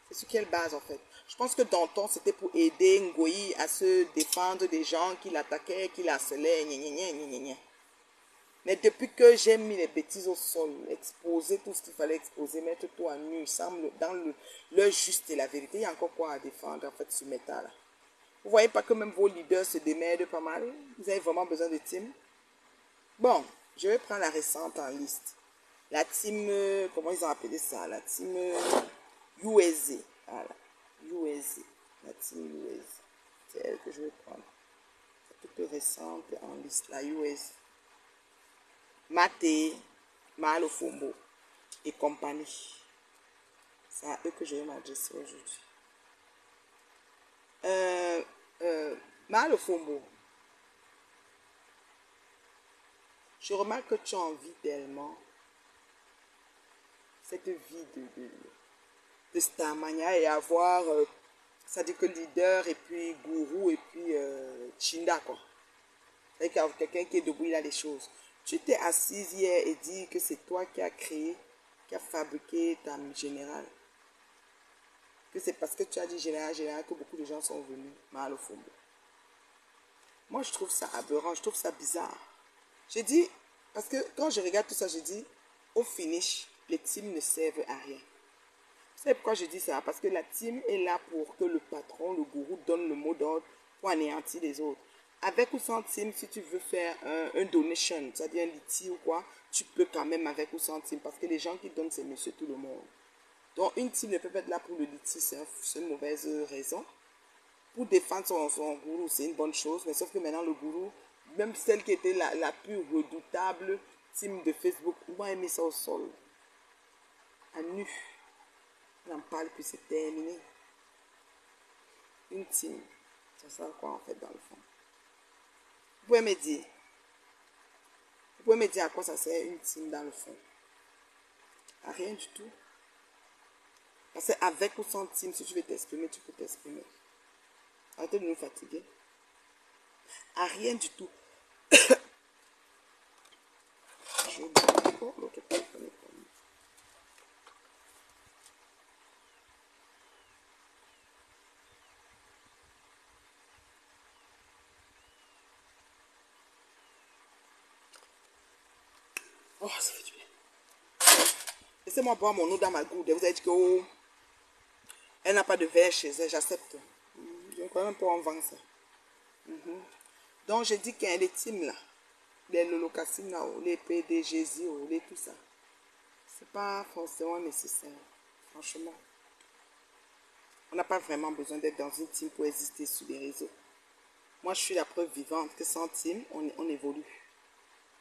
C'est sur quelle base en fait? Je pense que Danton c'était pour aider Ngoyi à se défendre des gens qui l'attaquaient, qui l'harcelaient, Mais depuis que j'ai mis les bêtises au sol, exposer tout ce qu'il fallait exposer, mettre tout à nu, dans le juste et la vérité, il y a encore quoi à défendre en fait sur Meta là. Vous voyez pas que même vos leaders se démerdent pas mal? Vous avez vraiment besoin de team? Bon, je vais prendre la récente en liste. La team, comment ils ont appelé ça? La team USA. Voilà, USA. La team USA. C'est elle que je vais prendre. C'est toute récente en liste, la USA. Maté, Malofombo et compagnie. C'est à eux que je vais m'adresser aujourd'hui. Malofombo. Je remarque que tu as envie tellement cette vie de Starmania et avoir, c'est-à-dire que leader et puis gourou et puis Chinda quoi. C'est-à-dire quelqu'un qui est debout, il a les choses. Tu t'es assise hier et dit que c'est toi qui as créé, qui as fabriqué ta générale. Que c'est parce que tu as dit général que beaucoup de gens sont venus mal au fond. Moi, je trouve ça aberrant, je trouve ça bizarre. J'ai dit, parce que quand je regarde tout ça, je dis, au finish, les teams ne servent à rien. Vous savez pourquoi je dis ça? Parce que la team est là pour que le patron, le gourou, donne le mot d'ordre pour anéantir les autres. Avec ou sans team, si tu veux faire un donation, c'est-à-dire un liti ou quoi, tu peux quand même avec ou sans team. Parce que les gens qui donnent, c'est monsieur tout le monde. Donc une team ne peut pas être là pour le liti, c'est une mauvaise raison. Pour défendre son gourou, c'est une bonne chose. Mais sauf que maintenant, le gourou, même celle qui était la plus redoutable team de Facebook, on a mis ça au sol. À nu. On n'en parle plus, c'est terminé. Une team, ça sert à quoi en fait dans le fond? Vous pouvez me dire à quoi ça sert une team dans le fond? À rien du tout. Parce qu'avec ou sans team, si tu veux t'exprimer, tu peux t'exprimer. Arrêtez de nous fatiguer. À rien du tout. Je vais vous l'autre téléphone. Oh, ça fait du bien. Laissez-moi boire mon eau dans ma goutte. Vous avez dit que oh, elle n'a pas de verre chez elle, j'accepte. Je ne crois même pas en vendre ça. Donc je dis qu'il y a les teams là, les Lolocassina, les PDGZ, les tout ça. C'est pas forcément nécessaire, franchement. On n'a pas vraiment besoin d'être dans une team pour exister sur les réseaux. Moi, je suis la preuve vivante que sans team, on évolue.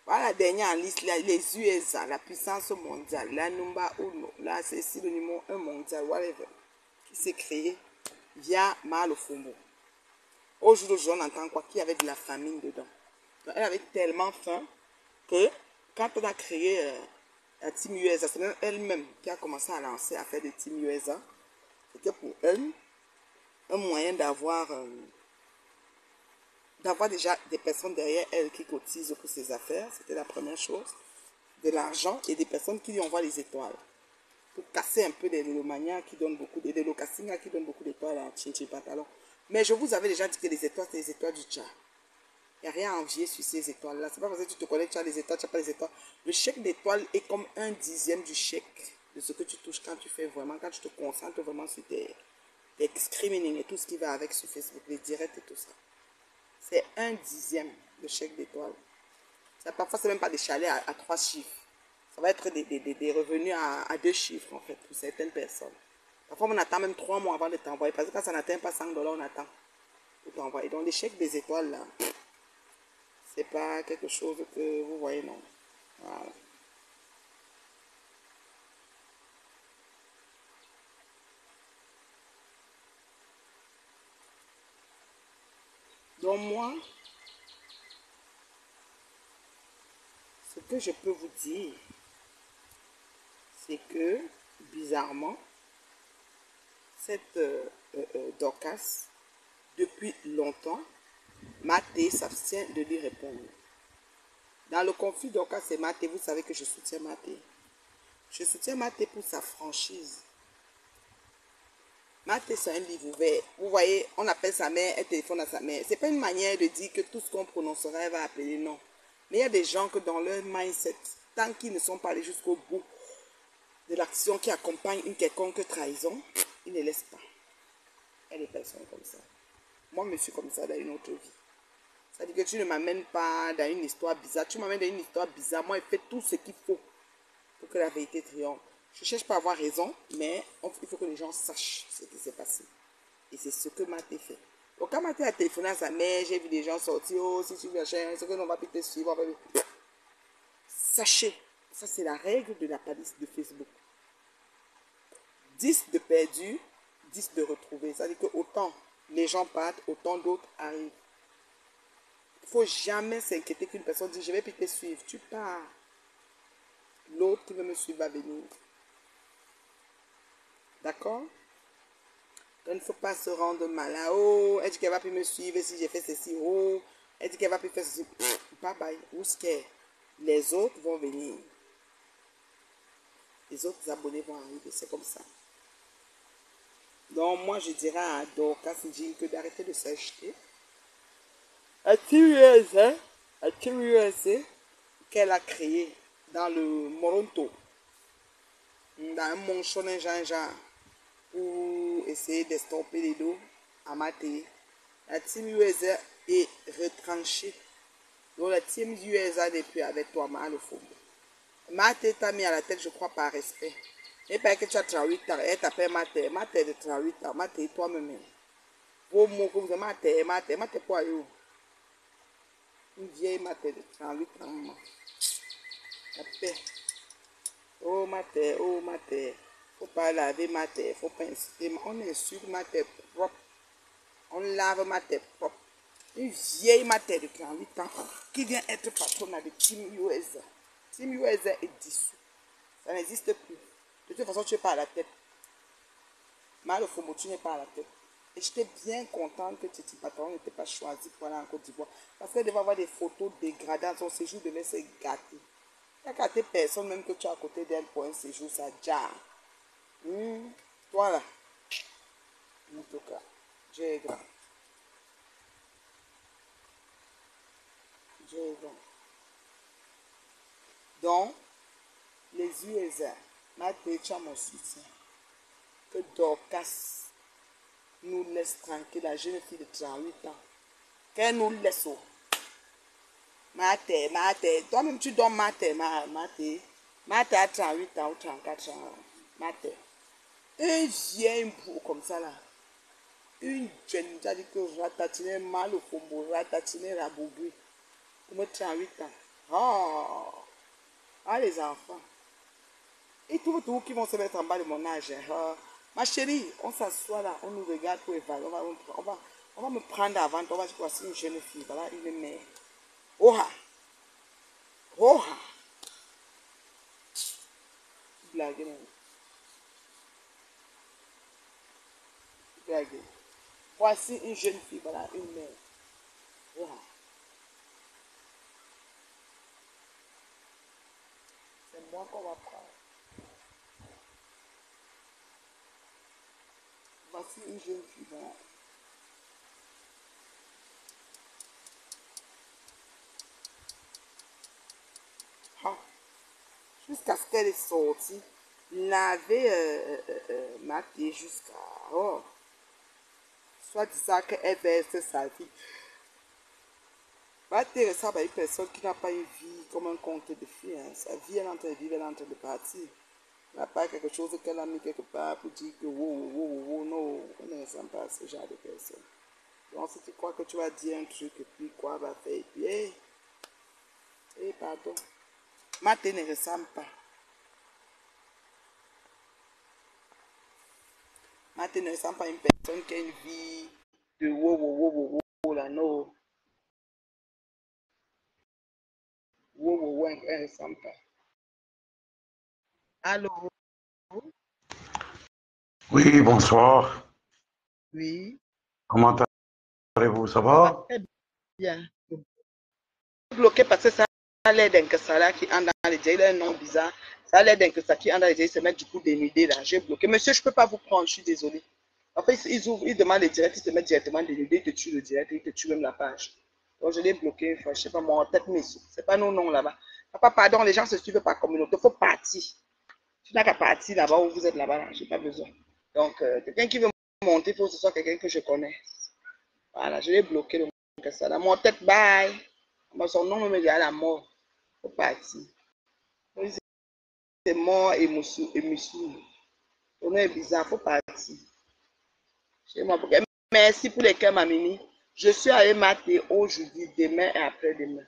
Voilà la dernière en liste, les USA, la puissance mondiale, la Numba Uno, là c'est ici le numéro 1 mondial, whatever, qui s'est créé via Malofombo. Au jour d'aujourd'hui, on entend quoi? Qu'il y avait de la famine dedans. Donc, elle avait tellement faim que quand on a créé la team USA, c'est même elle-même qui a commencé à lancer, à faire des team USA. C'était pour elle un moyen d'avoir déjà des personnes derrière elle qui cotisent pour ses affaires. C'était la première chose. De l'argent et des personnes qui lui envoient les étoiles. Pour casser un peu des lomanias qui donnent beaucoup, des locassingas qui donnent beaucoup d'étoiles à Chinchi Pantalon. Mais je vous avais déjà dit que les étoiles, c'est les étoiles du Tchad. Il n'y a rien à envier sur ces étoiles-là. C'est pas parce que tu te connais que tu as les étoiles, tu n'as pas les étoiles. Le chèque d'étoiles est comme 1/10 du chèque de ce que tu touches quand tu fais vraiment, quand tu te concentres vraiment sur tes screening et tout ce qui va avec sur Facebook, les directs et tout ça. C'est 1/10 de chèque d'étoile. Parfois, c'est même pas des chalets à 3 chiffres. Ça va être des revenus à 2 chiffres, en fait, pour certaines personnes. Parfois, on attend même 3 mois avant de t'envoyer. Parce que quand ça n'atteint pas 5 $, on attend pour t'envoyer. Donc, les chèques des étoiles, là, c'est pas quelque chose que vous voyez, non. Voilà. Donc, moi, ce que je peux vous dire, c'est que, bizarrement, cette Dorcas, depuis longtemps, Maté s'abstient de lui répondre. Dans le conflit Dorcas et Maté, vous savez que je soutiens Maté. Je soutiens Maté pour sa franchise. Maté, c'est un livre ouvert. Vous voyez, on appelle sa mère, elle téléphone à sa mère. Ce n'est pas une manière de dire que tout ce qu'on prononcera, elle va appeler non. Mais il y a des gens que dans leur mindset, tant qu'ils ne sont pas allés jusqu'au bout de l'action qui accompagne une quelconque trahison, ils ne laissent pas. Il y a des personnes comme ça. Moi, je suis comme ça dans une autre vie. C'est-à-dire que tu ne m'amènes pas dans une histoire bizarre. Tu m'amènes dans une histoire bizarre. Moi, je fais tout ce qu'il faut pour que la vérité triomphe. Je ne cherche pas à avoir raison, mais il faut que les gens sachent ce qui s'est passé. Et c'est ce que Maté fait. Donc, quand Maté a téléphoné à sa mère, j'ai vu des gens sortir. Oh, si tu veux acheter, c'est que l'on va plus te suivre. Sachez, ça c'est la règle de la police de Facebook. 10 de perdus, 10 de retrouvés. C'est-à-dire que autant les gens partent, autant d'autres arrivent. Il ne faut jamais s'inquiéter qu'une personne dise je vais plus te suivre. Tu pars. L'autre qui veut me suivre va venir. D'accord? Il ne faut pas se rendre malin. Oh, elle dit qu'elle va plus me suivre si j'ai fait ceci. Oh, elle dit qu'elle va plus faire ceci. Bye bye. Où ce qu'est? Les autres vont venir. Les autres abonnés vont arriver. C'est comme ça. Donc, moi, je dirais à Dorcas Jean que d'arrêter de s'acheter. Un Team USA qu'elle a créé dans le Moronto, dans un monchon genre, pour essayer d'estomper les dos à Maté. La Team USA est retranchée. Donc, la Team USA n'est plus avec toi, le fond. Maté t'a mis à la tête, je crois, par respect. Et pas que tu as 38 ans, elle t'appelle Maté. Maté de 38 ans, Maté toi-même. Vos mots que vous avez, Maté quoi, yo? Une vieille Maté de 38 ans. La paix. Oh Maté. Faut pas laver Maté, faut pas inciter. On insulte Maté propre. On lave Maté propre. Une vieille Maté de 38 ans qui vient être patronne de Team USA. Team USA est dissous. Ça n'existe plus. De toute façon, tu n'es pas à la tête. Mal au fond, tu n'es pas à la tête. Et j'étais bien contente que Titi Patron n'était pas choisi pour aller en Côte d'Ivoire. Parce qu'elle devait avoir des photos dégradées. Son séjour devait se gâter. Il n'y a gâté personne, même que tu es à côté d'elle pour un séjour, ça jarre. Toi là, en tout cas, j'ai grand. J'ai grand. Donc, les USA, Maté, tu as mon soutien. Que Dorcas nous laisse tranquille, la jeune fille de 38 ans. Qu'elle nous laisse. Maté. Toi-même, tu donnes Maté. Maté a 38 ans ou 34 ans. Maté. Un vieil bout comme ça là. Une jeune, tu as dit que ratatiner mal au fombo, ratatiner rabougui. Pour me 38 ans. Oh. Ah, les enfants. Et tout qui vont se mettre en bas de mon âge. Oh. Ma chérie, on s'assoit là, on nous regarde pour évaluer. On va me prendre avant, on va dire voici une jeune fille, voilà une mère. Oha! Oha! Blague, non? Blague. Voici une jeune fille, voilà une mère. Oha! C'est moi qu'on va prendre. Voici une jeune fille, voilà. Ah. Jusqu'à ce qu'elle est sortie, Il n'avait maté jusqu'à... Oh, soit disant qu'elle verse sa vie. Maté ressemble à une personne qui n'a pas une vie comme un conte de fées. Hein. Sa vie, elle est en train de vivre, elle est en train de partir. Elle n'a pas quelque chose qu'elle a mis quelque part pour dire que non, on ne ressemble pas à ce genre de personne. Donc, si tu crois que tu vas dire un truc, et puis quoi va faire, et puis, pardon. Maté ne ressemble pas. Maté ne ressemble pas à une personne qui a une vie de là, non. Elle ne ressemble pas. Allô? Oui, bonsoir. Oui, Comment allez-vous? Ça ça va va? très bien. Bloqué parce que ça a l'air d'un Kassala qui entre dans les dialogues, il a un nom bizarre. Ça a l'air d'un Kassala qui entre dans les dialogues, il se met du coup dénudé là. J'ai bloqué. Monsieur, je ne peux pas vous prendre, je suis désolé. En fait, ils ouvrent, ils demandent les directs, ils te mettent directement dénudé, ils te tuent le direct, ils te tuent même la page. Donc je l'ai bloqué une fois, je ne sais pas, moi, en tête, mais c'est pas nos noms là-bas. Papa, pardon, les gens se suivent par communauté, il faut partir. Tu n'as qu'à partir là-bas où vous êtes là-bas, là. Je n'ai pas besoin. Donc, quelqu'un qui veut monter, il faut que ce soit quelqu'un que je connais. Voilà, je l'ai bloqué le Kassala. Mon tête, bye. Son nom me dit à la mort. Faut partir. C'est mort et moussou. Ton nom est bizarre, faut partir. Chez moi, merci pour les cœurs, ma mimi. Je suis allé mater aujourd'hui, demain et après-demain.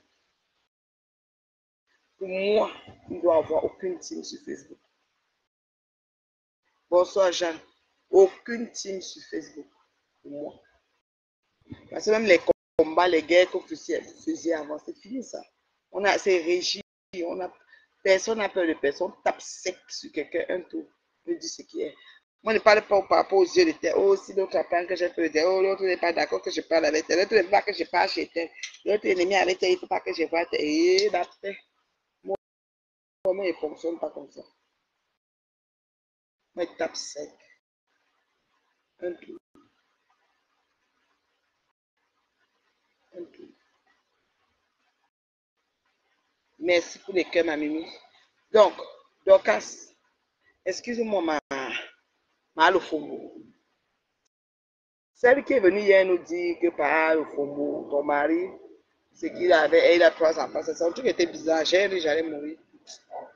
Pour moi, il ne doit y avoir aucune team sur Facebook. Bonsoir, Jeanne. Aucune team sur Facebook. Pour moi. Parce que même les combats, les guerres que vous faisiez avant, c'est fini ça. C'est régi. Personne n'a peur de personne. On tape sec sur quelqu'un, un tour. On dit ce qui est. Moi, je ne parle pas par rapport aux yeux de terre. Oh, si l'autre apprend que j'ai peur de terre. Oh, l'autre n'est pas d'accord que je parle avec elle. L'autre ne veut pas que je parle chez elle. L'autre ennemi avec elle, il ne faut pas que je voie terre. Et d'après, moi, il ne fonctionne pas comme ça. Moi, il tape sec. Un tour. Un tour. Merci pour les cœurs, ma mimi. Donc, Dorcas, excuse-moi, ma Alofombo. Celle qui est venue hier nous dire que par Alofombo, ton mari, c'est qu'il avait, il a 3 enfants. Son truc était bizarre. J'ai dit, j'allais mourir.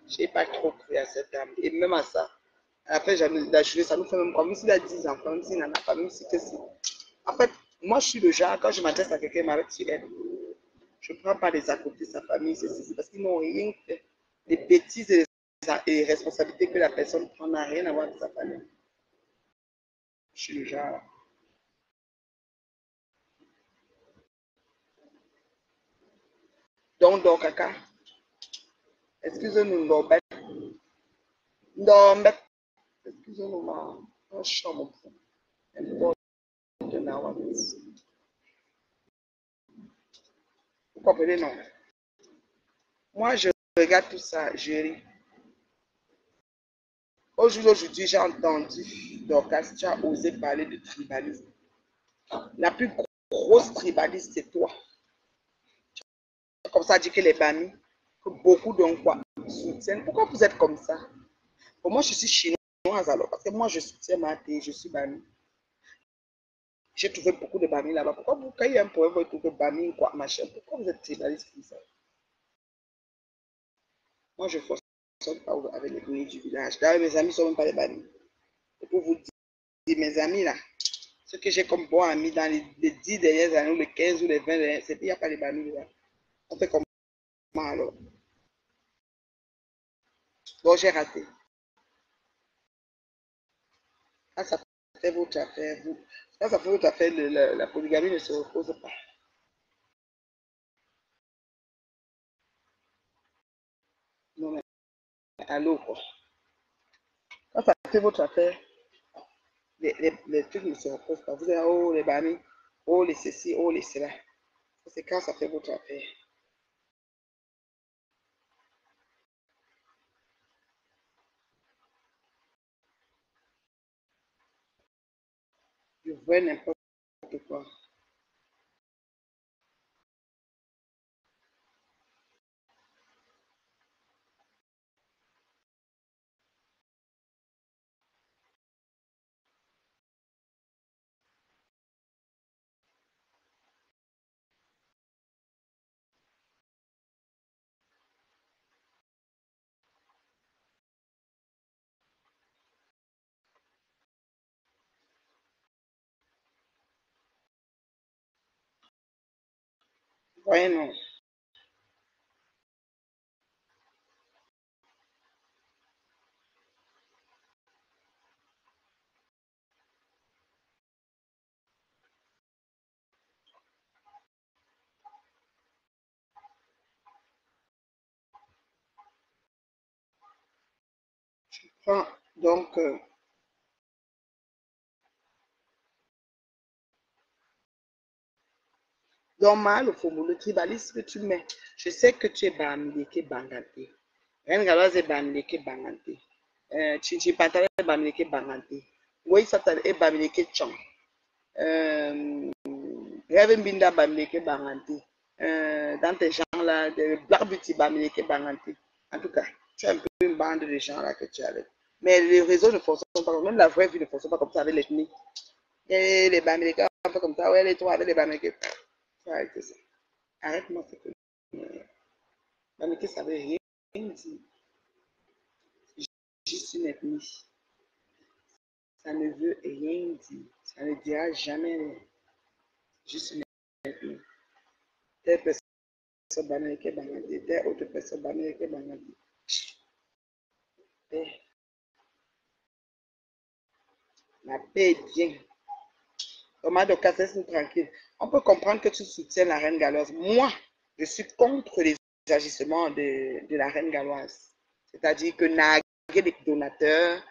Je n'ai pas trop cru à cette dame. Et même à ça, après, la journée, ça nous fait même comme s'il a 10 enfants, même s'il n'en a pas, même si que si. En fait, moi, je suis le genre, quand je m'adresse à quelqu'un, m'arrête sur elle. Je ne prends pas les à côté de sa famille, c'est parce qu'ils n'ont rien fait. Les bêtises et les responsabilités que la personne prend n'ont rien à voir avec sa famille. Je suis le genre. Donc, caca, excusez-nous, Ndombek, excusez-nous, un chambre. Vous comprenez, non? Moi, je regarde tout ça, je ris. Aujourd'hui, j'ai entendu, Dorcas, tu as osé parler de tribalisme. La plus grosse tribaliste, c'est toi. Comme ça, dit que les Bamis, que beaucoup d'Ongwa soutiennent. Pourquoi vous êtes comme ça? Pour moi, je suis chinoise alors, parce que moi, je soutiens Maté, je suis Bami. J'ai trouvé beaucoup de Bami là-bas. Pourquoi vous, quand il y a un problème, vous trouvez Bami, quoi, machin? Pourquoi vous êtes tribaliste comme ça? Moi, je ne fonctionne pas avec les bruits du village. D'ailleurs, mes amis ne sont même pas les Bami. Et pour vous dire, mes amis là, ce que j'ai comme bon ami dans les 10 dernières années, ou les 15 ou les 20 dernières, c'est qu'il n'y a pas de Bami là. On fait comment alors? Donc, j'ai raté. Quand ça fait votre affaire, vous, quand ça fait votre affaire, la polygamie ne se repose pas. Non, mais allô, quoi. Quand ça fait votre affaire, les trucs ne se reposent pas. Vous êtes, oh, les bamis, oh, les ceci, oh, les cela. C'est quand ça fait votre affaire. Je vois n'importe quoi. Ouais, non. Prends, donc, mal au fond, le tribalisme que tu mets. Je sais que tu es Bamileke Bangante. Rien galoise est Bamileke Bangante. Chichi Pantale est Bamileke Bangante. Oui, ça est Bamileke Chang. Rêve Binda Bamileke Bangante. Dans tes gens-là, de Black Beauty Bamileke Bangante. En tout cas, tu as un peu une bande de gens là que tu as avec. Mais les réseaux ne fonctionnent pas, même la vraie vie ne fonctionne pas comme ça avec l'ethnie. Et les Bamileke, un peu comme ça, ouais, les trois avec les Bamileke. Arrête ça. Arrête-moi ce que. Bamileke, ça veut rien dire. Juste une ethnie. Ça ne veut rien dire. Ça ne dira jamais rien. Juste une ethnie. Telle personne Bamileke Bangante, telle autre personne Bamileke Bangante. La paix est bien. Thomas de Cassis, tranquille. On peut comprendre que tu soutiens la reine galloise. Moi, je suis contre les agissements de la reine galloise. C'est-à-dire que narguer les donateurs,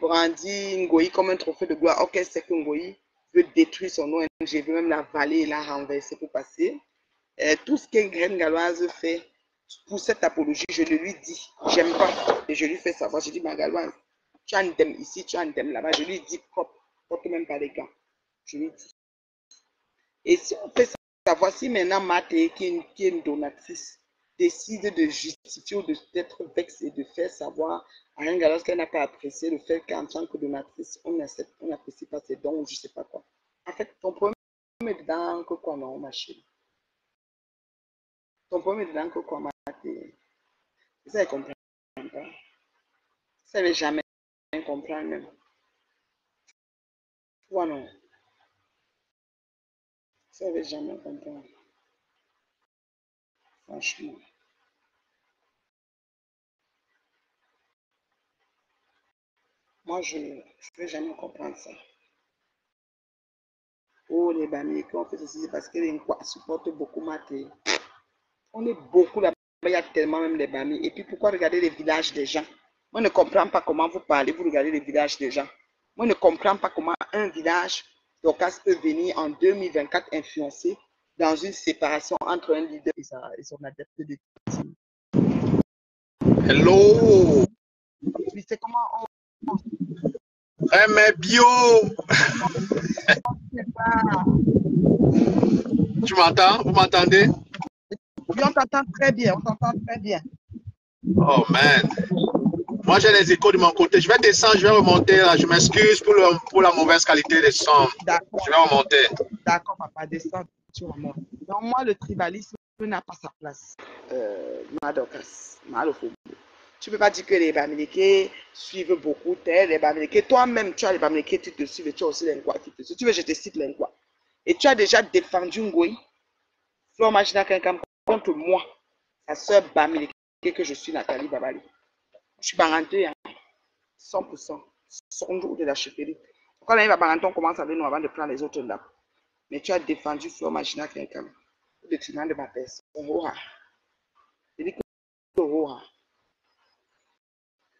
brandir Ngoï comme un trophée de gloire. Ok, c'est que Ngoï veut détruire son ONG, veut même la valer et la renverser pour passer. Tout ce qu'une reine galloise fait pour cette apologie, je le lui dis. J'aime pas. Et je lui fais savoir. Je dis, ma galloise, tu as un thème ici, tu as un thème là-bas. Je lui dis, propre, porte même pas les gants. Je lui dis. Et si on fait ça, voici maintenant Maté, qui est une donatrice, décide de justifier ou d'être vexée, de faire savoir à un gars qu'elle n'a pas apprécié le fait qu'en tant que donatrice, on n'apprécie pas ses dons ou je ne sais pas quoi. En fait, ton problème est dedans que quoi, non, ma chérie. Ton problème est dedans que quoi, Maté. Ça, elle ne comprend pas. Ça, elle ne va jamais comprendre même. Toi, non. Ça, elle ne va jamais comprendre. Franchement. Moi, je ne vais jamais comprendre ça. Oh, les Bamileke, on fait ceci, c'est parce que les Nkwa supportent beaucoup Maté. On est beaucoup là-bas, il y a tellement même les Bami. Et puis pourquoi regarder les villages des gens? Moi, je ne comprends pas comment vous parlez, vous regardez les villages des gens. Moi, je ne comprends pas comment un village d'Ocas peut venir en 2024 influencer dans une séparation entre un leader et son adepte de team. Hello, Oui, c'est comment on mais bio, fait ça. tu m'entends? Vous m'entendez? Oui, on t'entend très bien, on t'entend très bien. Oh man, moi j'ai les échos de mon côté. Je vais descendre, je vais remonter là. Je m'excuse pour la mauvaise qualité des sons. D'accord, Je vais remonter. d'accord, papa, descends, tu remontes. Donc, moi, le tribalisme n'a pas sa place. Madocas, Malofo. Tu ne peux pas dire que les Bamileke suivent beaucoup tel, les Bamileke. Toi-même, tu as les Bamileke qui te suivent et tu as aussi les Nkwa qui te suivent. Tu veux, je te cite les Nkwa. Et tu as déjà défendu Ngoï, Flor Magina Kankam, contre moi, sa soeur Bamileke, que je suis Nathalie Babali. Je suis baranté, hein, 100%. Son jour de la chefferie. Quand on arrive à Baranton, on commence avec nous avant de prendre les autres là. Mais tu as défendu Flor Magina Kankam, au détriment de ma personne. Je dis que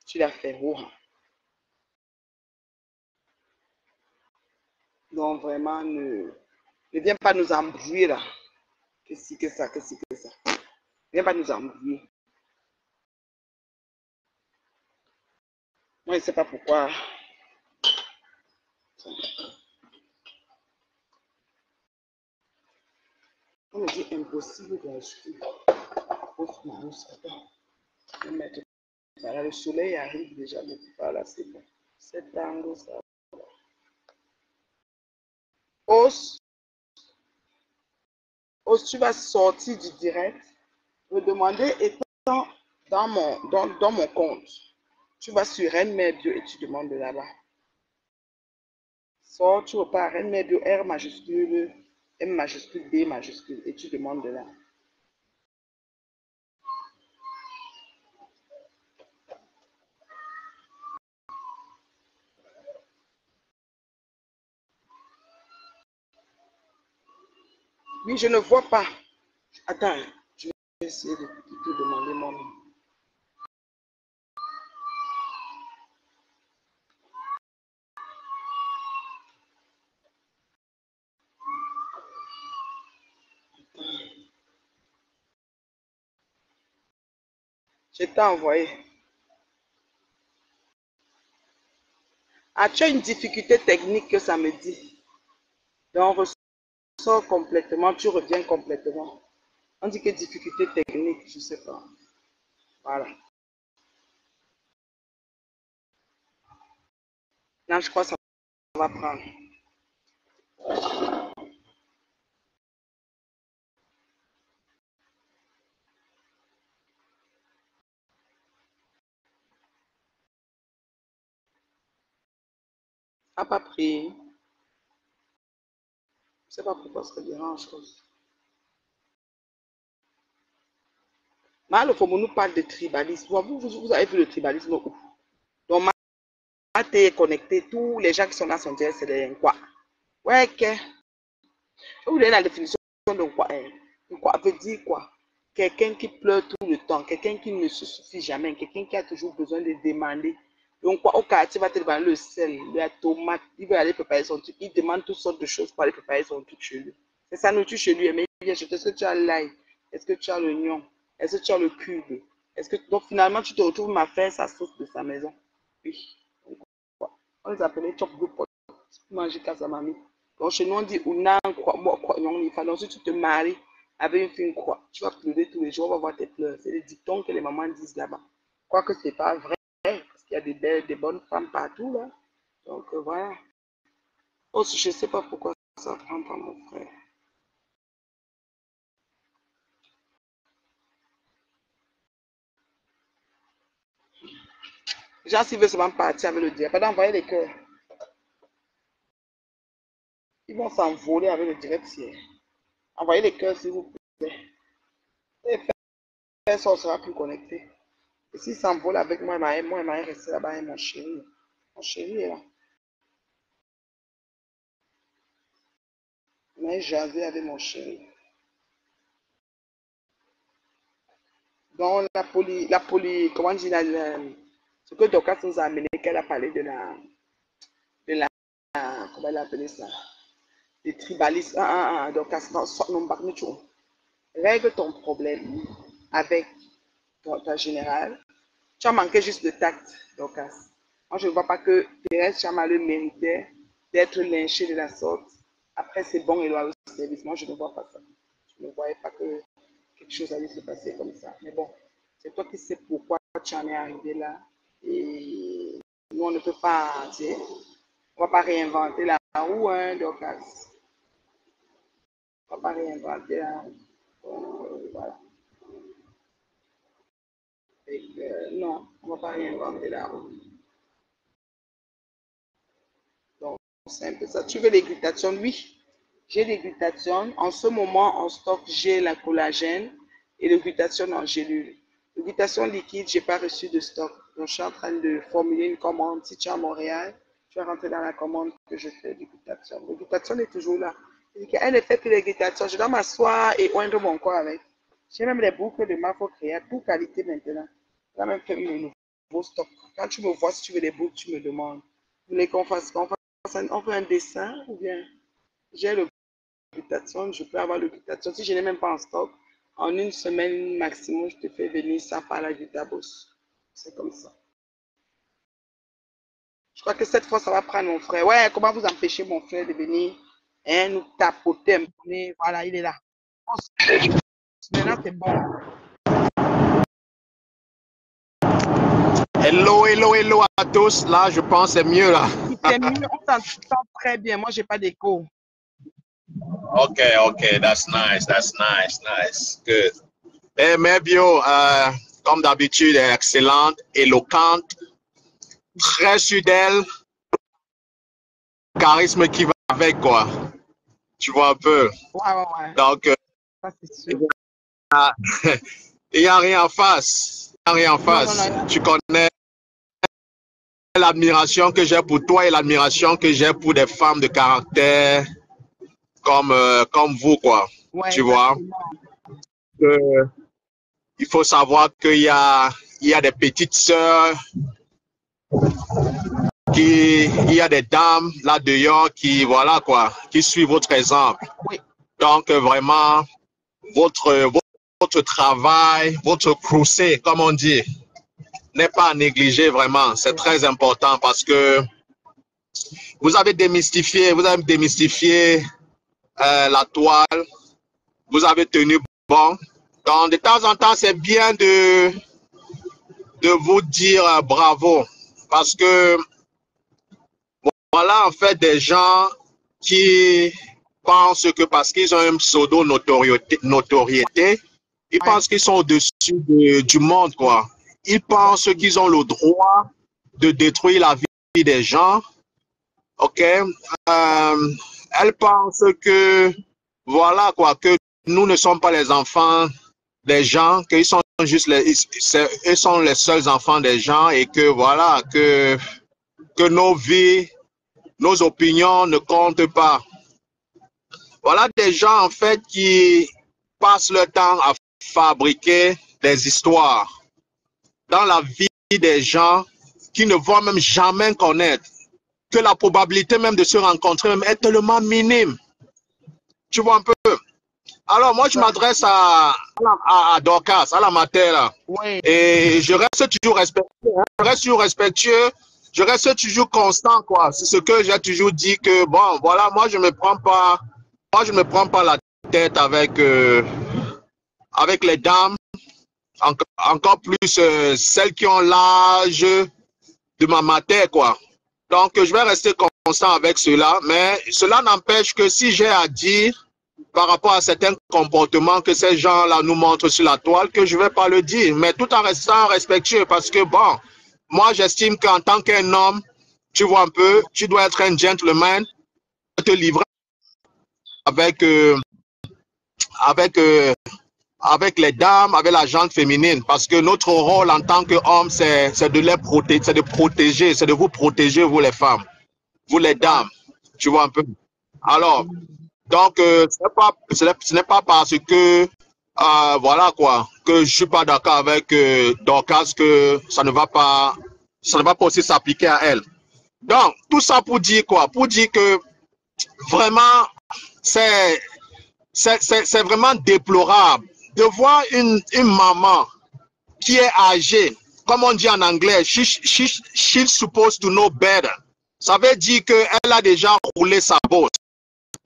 tu l'as fait, donc vraiment, ne viens pas nous embrouiller là. Que si, que ça, que si, que ça. Ne viens pas nous embrouiller. Moi, je ne sais pas pourquoi. On me dit impossible d'ajouter. Voilà, le soleil arrive déjà depuis par là, c'est bon. Cet angle, ça. Os, tu vas sortir du direct. Me demander étant dans mon compte. Tu vas sur Reine Mère Bio et tu demandes de là-bas. Sors, tu repars Reine Mère Bio, R majuscule, M majuscule, B majuscule, et tu demandes de là. Oui, je ne vois pas. Attends, je vais essayer de te demander moi-même. Je t'ai envoyé. Ah, tu as une difficulté technique que ça me dit. Donc, on ressort complètement, tu reviens complètement. On dit que difficulté technique, je ne sais pas. Voilà. Là, je crois que ça va prendre. Ça n'a pas pris. Je ne sais pas pourquoi ça dérange. Mais le Fomo nous parle de tribalisme. Vous avez vu le tribalisme où? Donc, Matt est connecté. Tous les gens qui sont là sont direct, c'est des quoi. Ouais, que. Vous voulez la définition de quoi? Quoi veut dire quoi? Quelqu'un qui pleure tout le temps, quelqu'un qui ne se suffit jamais, quelqu'un qui a toujours besoin de demander. Donc, quoi, au quartier, va te demander le sel, la tomate, il veut aller préparer son truc, il demande toutes sortes de choses pour aller préparer son truc chez lui. C'est sa nourriture chez lui, mais il vient, est-ce que tu as l'ail? Est-ce que tu as l'oignon? Est-ce que tu as le cube? Est-ce que... Donc, finalement, tu te retrouves à faire sa sauce de sa maison. Oui. Donc, quoi. On les appelait chop de pot, manger qu'à sa mamie. Donc, chez nous, on dit, donc, si tu te maries avec une fille, quoi, tu vas pleurer tous les jours, on va voir tes pleurs. C'est les dictons que les mamans disent là-bas. Quoique ce n'est pas vrai, parce qu'il y a des bonnes femmes partout, là. Donc, voilà. Oh, je ne sais pas pourquoi ça prend pas mon frère. Genre, s'il veut seulement partir avec le diable, pas d'envoyer les cœurs. Ils vont s'envoler avec le direct ciel. Envoyez les cœurs, s'il vous plaît. Et faire ça, on sera plus connecté. Et s'il s'envole avec moi, il m'a resté là-bas, mon chéri. Mon chéri est là. Il m'a jasé avec mon chéri. Donc, comment dire, ce que Dorcas nous a amené, qu'elle a parlé de la, comment elle a appelé ça, des tribalistes. Dorcas, non, pas nous. Règle ton problème avec ta générale. Tu as manqué juste de tact, Dorcas. Moi, je ne vois pas que Thérèse Chamaleux méritait d'être lynchée de la sorte. Après, c'est bon et loyal au service. Moi, je ne vois pas ça. Je ne voyais pas que quelque chose allait se passer comme ça. Mais bon, c'est toi qui sais pourquoi tu en es arrivé là. Et nous, on ne peut pas, tu sais, on ne va pas réinventer la roue, hein, Dorcas. On ne va pas réinventer la roue. Voilà. Non, on ne va pas réinventer la roue. Donc, c'est un peu ça. Tu veux les glutathiones? Oui, j'ai des glutathiones. En ce moment, en stock, j'ai la collagène et le glutathione en gélule. Le glutathione liquide, je n'ai pas reçu de stock. Donc, je suis en train de formuler une commande. Si tu es à Montréal, tu vas rentrer dans la commande que je fais du glutathione. Le glutathione est toujours là. Elle ne fait plus les glutathiones. Je dois m'asseoir et oindre mon corps avec. J'ai même les boucles de Mafocréa, toute qualité maintenant. Elle a même fait le nouveau stock. Quand tu me vois, si tu veux les boucles, tu me demandes. Vous voulez qu'on fasse on fait un dessin ou bien j'ai le glutathione, je peux avoir le glutathione. Si je n'ai même pas en stock, en une semaine maximum, je te fais venir ça par la Glutabos. C'est comme ça. Je crois que cette fois, ça va prendre mon frère. Ouais, comment vous empêchez mon frère de venir nous tapoter un peu? Voilà, il est là. Maintenant, c'est bon. Hello, hello, hello à tous. Là, je pense que c'est mieux là. C'est mieux, on t'entend très bien. Moi, j'ai pas d'écho. Okay, that's nice, nice, good. Eh, Mebio, comme d'habitude, excellente, éloquente, très sûre d'elle, charisme qui va avec quoi. Tu vois un peu. Ouais. Donc, Ça, c'est sûr. il n'y a rien en face. Il n'y a rien en face. Non. Tu connais l'admiration que j'ai pour toi et l'admiration que j'ai pour des femmes de caractère comme vous, quoi. Ouais, Tu vois. Il faut savoir qu'il y a des petites sœurs, il y a des dames là dehors qui, voilà quoi, qui suivent votre exemple. Oui. Donc, vraiment, votre travail, votre crusade, comme on dit, n'est pas à négliger vraiment. C'est très important parce que vous avez démystifié la toile, vous avez tenu bon. Donc, de temps en temps, c'est bien de vous dire bravo parce que voilà en fait des gens qui pensent que parce qu'ils ont un pseudo notoriété, ils pensent qu'ils sont au-dessus du monde, quoi. Ils pensent qu'ils ont le droit de détruire la vie des gens. OK? Elles pensent que, voilà, quoi, que nous ne sommes pas les enfants des gens, qu'ils sont juste ils sont les seuls enfants des gens et que, voilà, que nos vies, nos opinions ne comptent pas. Voilà des gens, en fait, qui passent leur temps à fabriquer des histoires dans la vie des gens qui ne vont même jamais connaître, que la probabilité même de se rencontrer même est tellement minime. Tu vois un peu? Alors, moi, je m'adresse à Dorcas, à la mater, Oui. et je reste toujours respectueux, je reste toujours constant, quoi. C'est ce que j'ai toujours dit que, bon, voilà, moi, je me prends pas la tête avec les dames, encore plus celles qui ont l'âge de ma mater, quoi. Donc, je vais rester constant avec cela, mais cela n'empêche que si j'ai à dire par rapport à certains comportements que ces gens-là nous montrent sur la toile, que je ne vais pas le dire, mais tout en restant respectueux, parce que, bon, moi, j'estime qu'en tant qu'un homme, tu vois un peu, tu dois être un gentleman, te livrer avec les dames, avec la gente féminine, parce que notre rôle en tant qu'homme, c'est de les protéger, c'est de protéger, c'est de vous protéger, vous les femmes, vous les dames, tu vois un peu. Alors, donc, ce n'est pas parce que, voilà quoi, que je suis pas d'accord avec Dorcas que ça ne va pas aussi s'appliquer à elle. Donc, tout ça pour dire quoi? Pour dire que vraiment, c'est vraiment déplorable de voir une maman qui est âgée, comme on dit en anglais, she's supposed to know better. Ça veut dire qu'elle a déjà roulé sa bosse,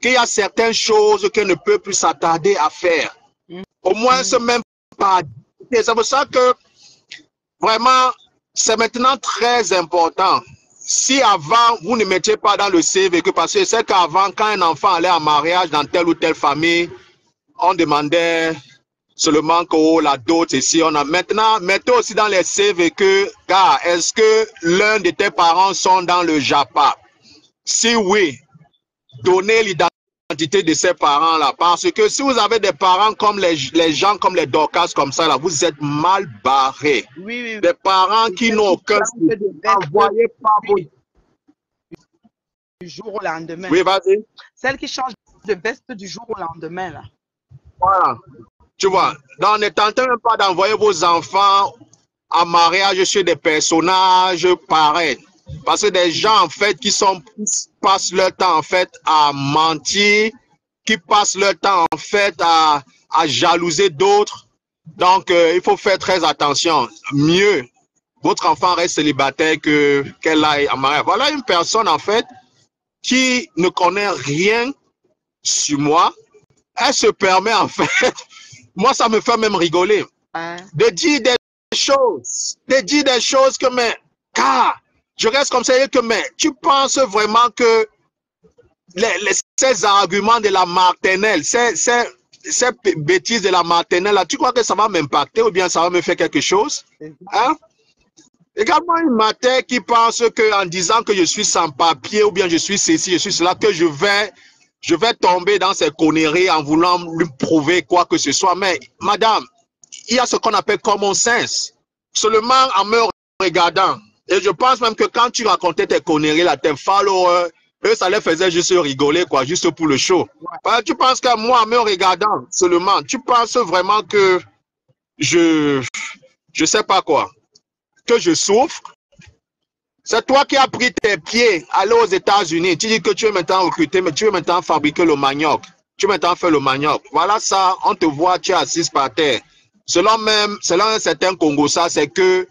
qu'il y a certaines choses qu'elle ne peut plus s'attarder à faire. Au moins, c'est même pas. C'est pour ça que vraiment, c'est maintenant très important. Si avant, vous ne mettiez pas dans le CV, parce que c'est qu'avant, quand un enfant allait en mariage dans telle ou telle famille, on demandait seulement que la dot ici. Maintenant, mettez aussi dans les CV que, gars, est-ce que l'un de tes parents sont dans le Japa? Si oui, donnez l'identité de ces parents-là. Parce que si vous avez des parents comme les gens comme les Dorcas, comme ça, là, vous êtes mal barrés. Oui. Des parents qui n'ont aucun envoyez pas vos... Du jour au lendemain. Oui, vas-y. Celle qui change de veste du jour au lendemain, là. Voilà. Tu vois, donc ne tentez même pas d'envoyer vos enfants en mariage chez des personnages pareils. Parce que des gens, en fait, qui passent leur temps, en fait, à mentir, qui passent leur temps, en fait, à jalouser d'autres. Donc, il faut faire très attention. Mieux, votre enfant reste célibataire qu'elle aille en mariage. Voilà une personne, en fait, qui ne connaît rien sur moi. Elle se permet, en fait, moi, ça me fait même rigoler, de dire des choses, que, mais, car, je reste comme ça, que, mais, tu penses vraiment que ces arguments de la maternelle, ces bêtises de la maternelle, là, tu crois que ça va m'impacter ou bien ça va me faire quelque chose? Hein? Également une mater qui pense qu'en disant que je suis sans papier ou bien je suis ceci, je suis cela, que je vais je vais tomber dans ces conneries en voulant lui prouver quoi que ce soit. Mais madame, il y a ce qu'on appelle common sense. Seulement en me regardant. Et je pense même que quand tu racontais tes conneries, là, tes followers, eux, ça les faisait juste rigoler, quoi, juste pour le show. Tu penses que moi, en me regardant seulement, tu penses vraiment que je sais pas quoi, que je souffre? C'est toi qui as pris tes pieds, aller aux États-Unis. Tu dis que tu veux maintenant recruter, mais tu veux maintenant fabriquer le manioc. Tu veux maintenant faire le manioc. Voilà ça, on te voit, tu es assise par terre. Selon un certain Congo, ça, c'est que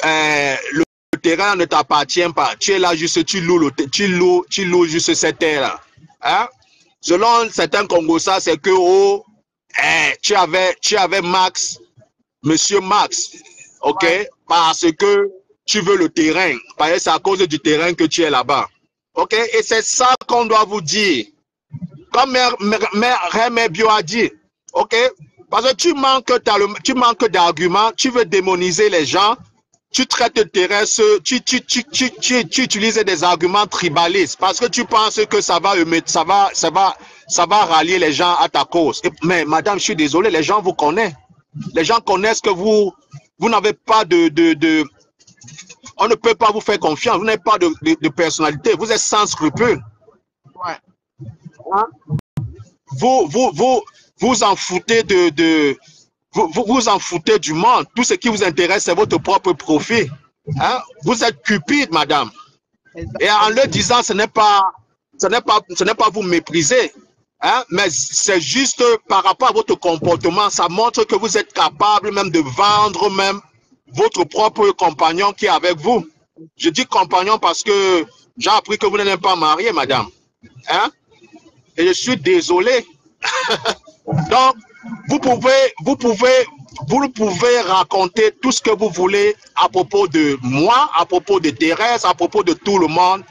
le terrain ne t'appartient pas. Tu es là juste, tu loues juste cette terre-là. Hein? Selon certains Congo, ça, c'est que tu avais Max, Monsieur Max, ok, parce que tu veux le terrain, parce que c'est à cause du terrain que tu es là-bas, ok, et c'est ça qu'on doit vous dire, comme Mère Bio a dit, ok, parce que tu manques d'arguments, tu veux démoniser les gens, tu traites le terrain, tu utilises des arguments tribalistes, parce que tu penses que ça va rallier les gens à ta cause. Mais madame, je suis désolé, les gens vous connaissent. Les gens connaissent que vous n'avez pas on ne peut pas vous faire confiance, vous n'avez pas de personnalité, vous êtes sans scrupules. Ouais. Hein? Vous en foutez vous en foutez du monde. Tout ce qui vous intéresse, c'est votre propre profit. Hein? Vous êtes cupide, madame. Exactement. Et en le disant, ce n'est pas vous mépriser. Hein? Mais c'est juste par rapport à votre comportement, ça montre que vous êtes capable même de vendre même votre propre compagnon qui est avec vous. Je dis compagnon parce que j'ai appris que vous n'êtes pas marié, madame. Hein? Et je suis désolé. Donc, vous pouvez raconter tout ce que vous voulez à propos de moi, à propos de Thérèse, à propos de tout le monde.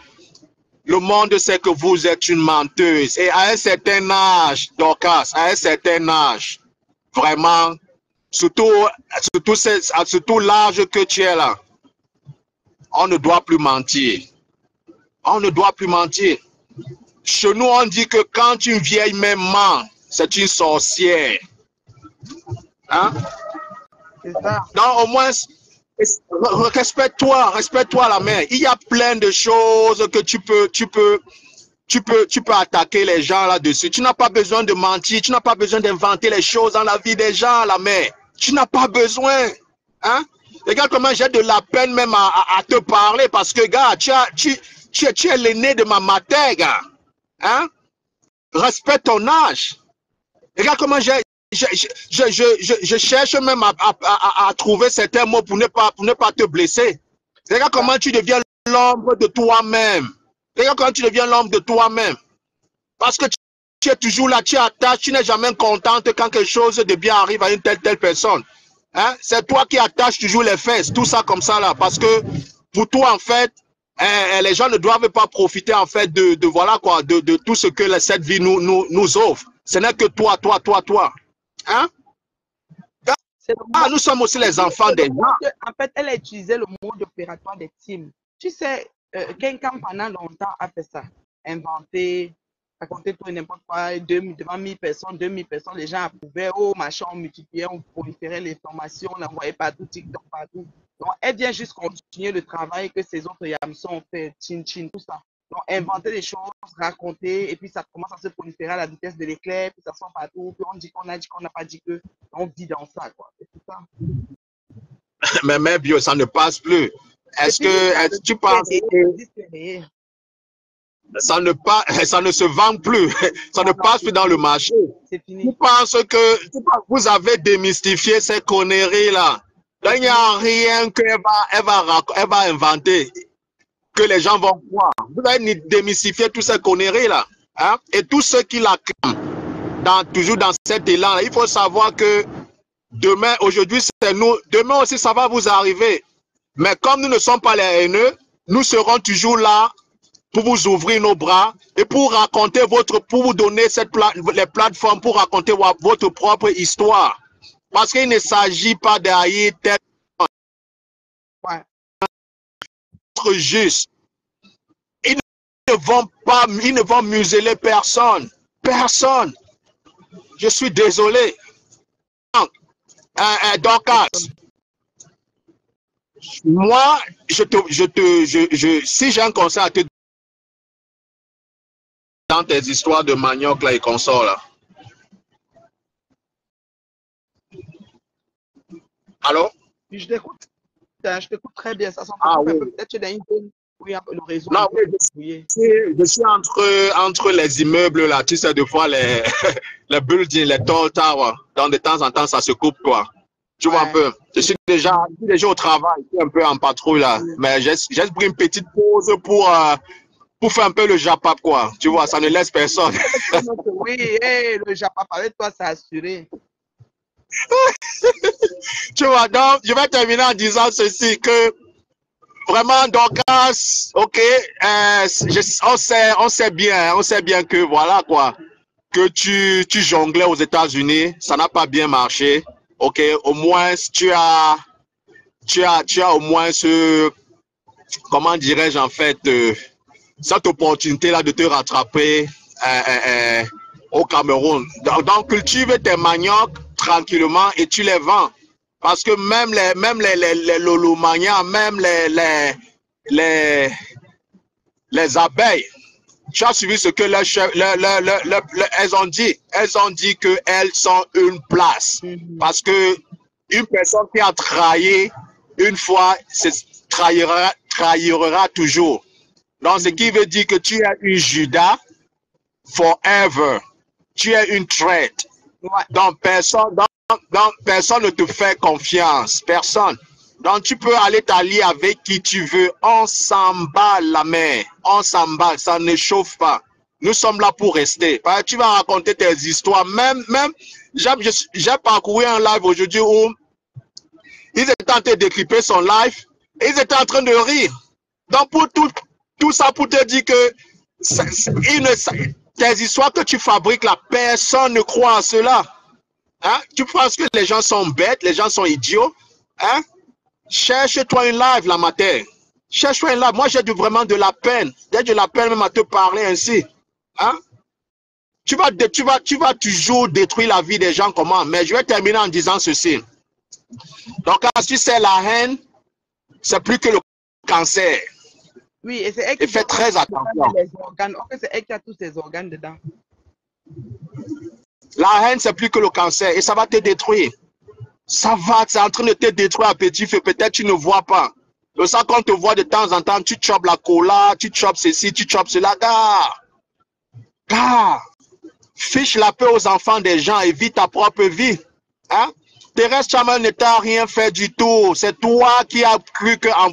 Le monde sait que vous êtes une menteuse. Et à un certain âge, Dorcas, à un certain âge, vraiment, surtout l'âge que tu es là, on ne doit plus mentir. On ne doit plus mentir. Chez nous, on dit que quand une vieille mère ment, c'est une sorcière. Hein? C'est ça. Donc, au moins, respecte-toi la mère. Il y a plein de choses que tu peux attaquer les gens là-dessus. Tu n'as pas besoin de mentir, tu n'as pas besoin d'inventer les choses dans la vie des gens, la mère. Tu n'as pas besoin. Hein? Regarde comment j'ai de la peine même à te parler parce que, gars, tu es l'aîné de ma mater, gars. Hein? Respecte ton âge. Regarde comment je cherche même à trouver certains mots pour ne pas te blesser. Regarde comment tu deviens l'ombre de toi-même. Regarde comment tu deviens l'ombre de toi-même. Parce que tu es toujours là, tu attaches, tu n'es jamais contente quand quelque chose de bien arrive à une telle personne. Hein? C'est toi qui attaches toujours les fesses, tout ça comme ça là. Parce que pour toi, en fait, les gens ne doivent pas profiter en fait voilà quoi, de tout ce que cette vie nous offre. Ce n'est que toi. Hein? Nous sommes aussi les enfants des gens. En fait, elle a utilisé le mode opératoire des teams. Tu sais, quelqu'un pendant longtemps a fait ça. Inventer, raconter tout et n'importe quoi, devant 1000 personnes, 2000 personnes, les gens approuvaient, oh, machin, on multipliait, on proliférait l'information, on l'envoyait partout, TikTok, partout. Donc, elle vient juste continuer le travail que ces autres Yamsons ont fait, Chin, tout ça. Donc, inventer des choses, raconter, et puis ça commence à se proliférer à la vitesse de l'éclair, puis ça sort partout, puis on dit qu'on a dit qu'on n'a pas dit que, on vit dans ça, quoi. C'est tout ça. Mais même bio, ça ne passe plus. Est-ce que tu penses que ça ne se vend plus, ça ne passe plus dans le marché? C'est fini. Tu penses que vous avez démystifié ces conneries-là? Il n'y a rien qu'elle va inventer, que les gens vont croire. Vous avez démystifié toutes ces conneries-là. Hein? Et tous ceux qui la crament, toujours dans cet élan, il faut savoir que demain, aujourd'hui, c'est nous. Demain aussi, ça va vous arriver. Mais comme nous ne sommes pas les haineux, nous serons toujours là pour vous ouvrir nos bras et pour raconter pour vous donner les plateformes pour raconter votre propre histoire. Parce qu'il ne s'agit pas d'haïr tel juste. ils ne vont museler personne. Personne. Je suis désolé. Dorcas, moi, si j'ai un conseil à te donner dans tes histoires de manioc là et consorts là. Allô? Je t'écoute. Je t'écoute très bien. Ça s'entend Ah, un oui. peu. Peut-être que tu es dans une zone où il y a le réseau. Non, oui, je suis entre les immeubles là. Tu sais, des fois, les, les buildings, les tall towers, de temps en temps, ça se coupe, quoi. Tu vois un peu. Je suis déjà au travail, je suis un peu en patrouille là. Mais j'ai pris une petite pause pour faire un peu le japap, quoi. Tu vois, ça ne laisse personne. Oui, hey, le japap avec toi, c'est assuré. Tu vois, donc, je vais terminer en disant ceci, que vraiment, Dorcas, ok, on sait bien que, voilà, quoi, que tu jonglais aux États-Unis, ça n'a pas bien marché, ok, au moins, tu as au moins comment dirais-je, en fait, cette opportunité-là de te rattraper au Cameroun. Donc, cultive tes maniocs tranquillement et tu les vends. Parce que même les lolomanias, même les abeilles, tu as suivi ce que elles ont dit. Elles ont dit qu'elles sont une place. Parce que une personne qui a trahi une fois, trahira toujours. Donc, ce qui veut dire que tu es une Judas forever. Tu es une traite. Ouais. Donc, personne ne te fait confiance. Personne. Donc, tu peux aller t'allier avec qui tu veux. On s'emballe la mer. On s'emballe. Ça ne chauffe pas. Nous sommes là pour rester. Tu vas raconter tes histoires. Même, j'ai parcouru un live aujourd'hui où ils étaient en train de décrypter son live. Et ils étaient en train de rire. Donc, pour tout ça, pour te dire que tes histoires que tu fabriques là, personne ne croit à cela. Hein? Tu penses que les gens sont bêtes, les gens sont idiots. Hein? Cherche-toi une live la matin. Cherche-toi une live. Moi, j'ai vraiment de la peine. J'ai de la peine même à te parler ainsi. Hein? Tu vas toujours détruire la vie des gens comment? Mais je vais terminer en disant ceci. Donc, quand tu sais la haine, c'est plus que le cancer. Oui, et c'est elle qui et fais très attention. les organes. En fait, c'est elle qui a tous ses organes dedans. La haine, c'est plus que le cancer et ça va te détruire. Ça va, c'est en train de te détruire à petit feu. Peut-être tu ne vois pas. C'est ça qu'on te voit de temps en temps, tu chopes la cola, tu chopes ceci, tu chopes cela. Gars, fiche la paix aux enfants des gens et vis ta propre vie. Hein? Thérèse Chaman ne t'a rien fait du tout. C'est toi qui as cru qu'en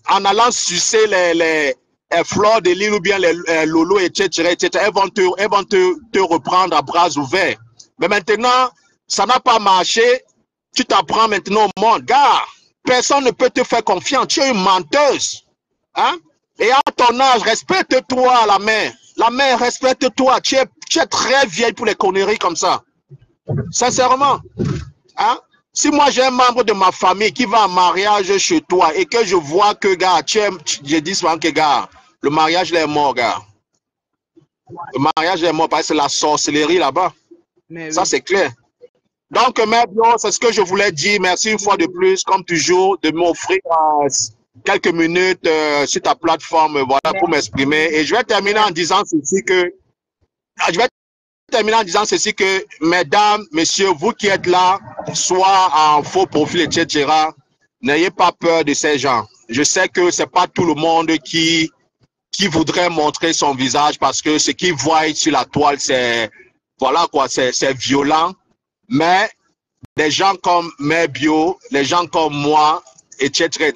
en allant sucer les fleurs de l'île ou bien les lolos, etc., elles vont te reprendre à bras ouverts. Mais maintenant, ça n'a pas marché. Tu t'apprends maintenant au monde. Gars, personne ne peut te faire confiance. Tu es une menteuse. Hein? Et à ton âge, respecte-toi, la mère. La mère, respecte-toi. Tu es très vieille pour les conneries comme ça. Sincèrement. Hein? Si moi j'ai un membre de ma famille qui va en mariage chez toi et que je vois que, gars, je dis souvent que, gars, le mariage est mort, gars. Le mariage est mort parce que c'est la sorcellerie là-bas. Ça, oui. C'est clair. Donc, mes bios, c'est ce que je voulais dire. Merci une fois de plus, comme toujours, de m'offrir quelques minutes sur ta plateforme, voilà, pour m'exprimer. Et je vais terminer en disant ceci que, mesdames, messieurs, vous qui êtes là, soit en faux profil, etc., n'ayez pas peur de ces gens. Je sais que c'est pas tout le monde qui voudrait montrer son visage parce que ce qu'ils voient sur la toile, c'est, voilà quoi, c'est violent. Mais des gens comme mes bio, les gens comme moi, etc.,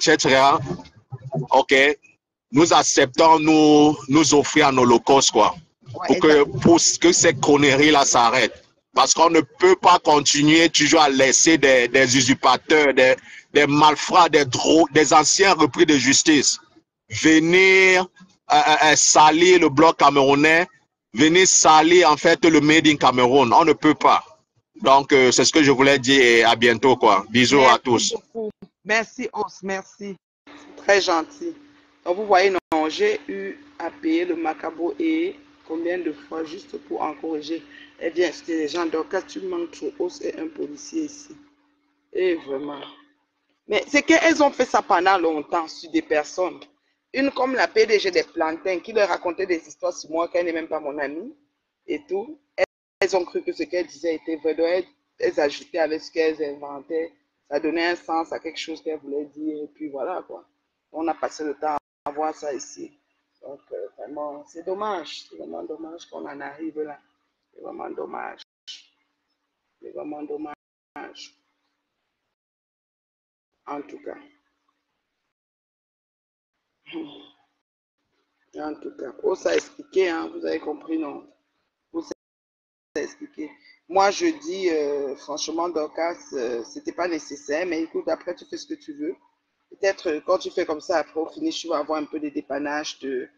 ok, nous acceptons nous offrir un holocauste, quoi. Pour que ces conneries-là s'arrêtent. Parce qu'on ne peut pas continuer toujours à laisser des usurpateurs, des malfrats, des anciens repris de justice venir salir le bloc camerounais, venir salir en fait le Made in Cameroun. On ne peut pas. Donc, c'est ce que je voulais dire et à bientôt, quoi. Bisous à tous. Merci, Os, merci. Très gentil. Donc, vous voyez, non, j'ai eu à payer le macabo et combien de fois juste pour en corriger. Eh bien, c'était les gens. Donc, quand tu manques trop haut, c'est un policier ici. Et vraiment. Mais c'est qu'elles ont fait ça pendant longtemps sur des personnes. Une comme la PDG des Plantains qui leur racontait des histoires sur moi, qu'elle n'est même pas mon amie et tout. Elles ont cru que ce qu'elle disait était vrai. Donc, elles ajoutaient avec ce qu'elles inventaient. Ça donnait un sens à quelque chose qu'elles voulaient dire. Et puis voilà quoi. On a passé le temps à voir ça ici. Donc vraiment, c'est dommage. C'est vraiment dommage qu'on en arrive là. C'est vraiment dommage. C'est vraiment dommage. En tout cas. En tout cas. Oh, ça a expliqué, hein. Vous avez compris, non? Vous avez expliqué. Moi, je dis, franchement, Dorcas, c'était pas nécessaire, mais écoute, après, tu fais ce que tu veux. Peut-être quand tu fais comme ça, après, au finish, tu vas avoir un peu de dépannage de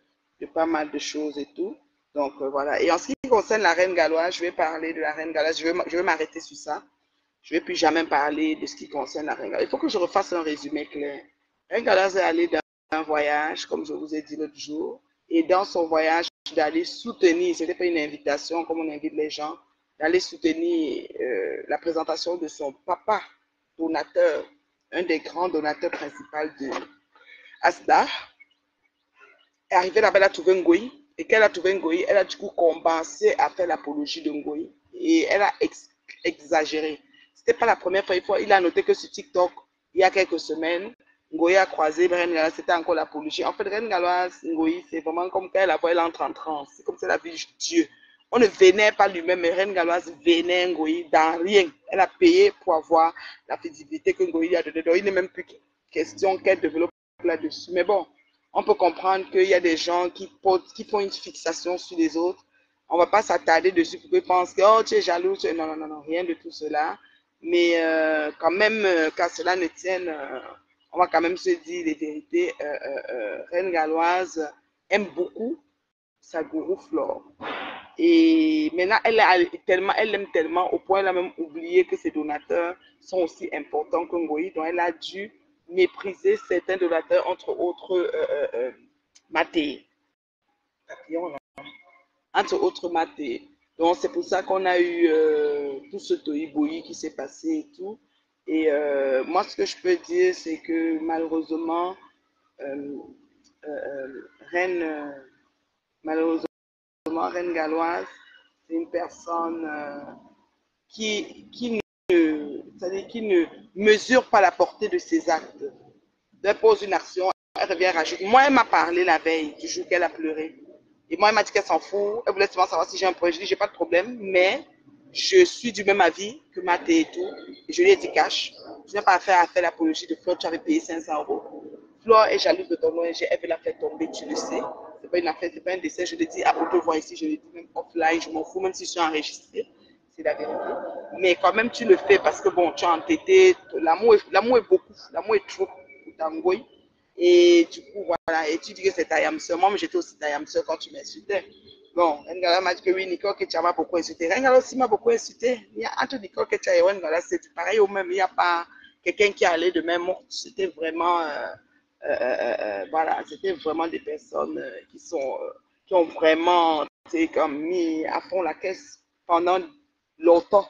pas mal de choses et tout. Donc, voilà. Et en ce qui concerne la reine galloise, je vais parler de la reine galloise. Je vais m'arrêter sur ça. Je ne vais plus jamais parler de ce qui concerne la reine galloise. Il faut que je refasse un résumé clair. La reine galloise est allée dans un voyage, comme je vous ai dit l'autre jour. Et dans son voyage, d'aller soutenir, ce n'était pas une invitation comme on invite les gens, d'aller soutenir la présentation de son papa, donateur, un des grands donateurs principaux de Asda. Est arrivée là-bas, elle a trouvé Ngoï. Et qu'elle a trouvé Ngoï, elle a du coup commencé à faire l'apologie de Ngoï. Et elle a exagéré. C'était pas la première fois. Il a noté que sur TikTok, il y a quelques semaines, Ngoï a croisé Reine Galoise, c'était encore l'apologie. En fait, Reine Galoise, Ngoï, c'est vraiment comme quand elle la voit, elle entre en transe. C'est comme si elle a vu Dieu. On ne vénère pas lui-même, mais Reine Galoise vénère Ngoï dans rien. Elle a payé pour avoir la visibilité que Ngoï a donnée. Donc, il n'est même plus question qu'elle développe là-dessus. Mais bon, on peut comprendre qu'il y a des gens qui font une fixation sur les autres. On ne va pas s'attarder dessus pour qu'ils pensent que oh, tu es jaloux. Non, non, non, non, rien de tout cela. Mais quand même, qu'à cela ne tienne, on va quand même se dire les vérités. Reine Galloise aime beaucoup sa gourou Flore. Et maintenant, elle aime tellement au point elle a même oublié que ses donateurs sont aussi importants que Ngoï. Donc, elle a dû mépriser certains donateurs, entre autres Maté. Entre autres Maté. Donc, c'est pour ça qu'on a eu tout ce tohu-bohu qui s'est passé et tout. Et moi, ce que je peux dire, c'est que malheureusement, euh, Reine, malheureusement, Reine Galloise, c'est une personne qui c'est-à-dire qui ne mesure pas la portée de ses actes. Elle pose une action, elle revient rajouter. Moi, elle m'a parlé la veille du jour qu'elle a pleuré. Et moi, elle m'a dit qu'elle s'en fout. Elle voulait seulement savoir si j'ai un projet. Je dis, j'ai pas de problème, mais je suis du même avis que Maté et tout. Et je lui ai dit cash. Je n'ai pas à faire l'apologie de Flo, tu avais payé 500 €. Flo est jalouse de ton ONG, elle veut la faire tomber, tu le sais. C'est pas une affaire, c'est pas un décès. Je le dis, on peut voir ici, je le dis même offline, je m'en fous, même si je suis enregistrée. C'est la vérité. Mais quand même, tu le fais parce que bon, tu as entêté. L'amour est beaucoup, l'amour est trop pour Tangoy. Et du coup, voilà. Et tu dis que c'est ta yamseur. Moi, j'étais aussi ta yamseur quand tu m'insultais. Bon, Ngala m'a dit que oui, Nicole Ketia m'a beaucoup insulté. Ngala aussi m'a beaucoup insulté. Il y a entre Nicole Ketia et Ngala, c'est pareil au même. Il n'y a pas quelqu'un qui allait de même mort. C'était vraiment, voilà, c'était vraiment des personnes qui ont vraiment, comme mis à fond la caisse pendant longtemps.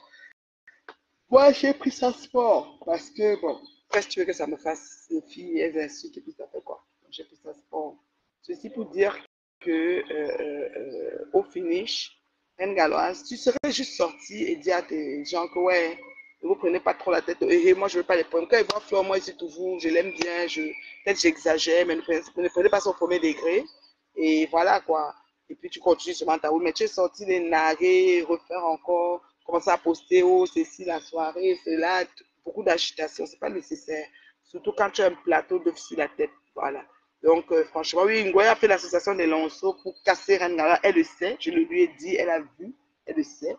Moi, j'ai pris ça sport parce que, bon, qu'est-ce que tu veux que ça me fasse? Les filles, elles insultent et puis ça fait quoi? J'ai pris ça sport. Ceci pour dire que, au finish, Reine Galloise, tu serais juste sorti et dire à tes gens que, ouais, ne vous prenez pas trop la tête. Et moi, je ne veux pas les prendre. Quand ils voient Flore, moi, c'est toujours, je l'aime bien, peut-être j'exagère, mais ne prenez pas son premier degré. Et voilà, quoi. Et puis, tu continues sur ta route. Mais tu es sorti les narrer, refaire encore, commencer à poster, oh, ceci, la soirée, cela, beaucoup d'agitation. C'est pas nécessaire. Surtout quand tu as un plateau d'œufs sur la tête. Voilà. Donc, franchement, oui, Ngoya a fait l'association des Lonceaux pour casser Rengala. Elle le sait. Je le lui ai dit, elle a vu, elle le sait.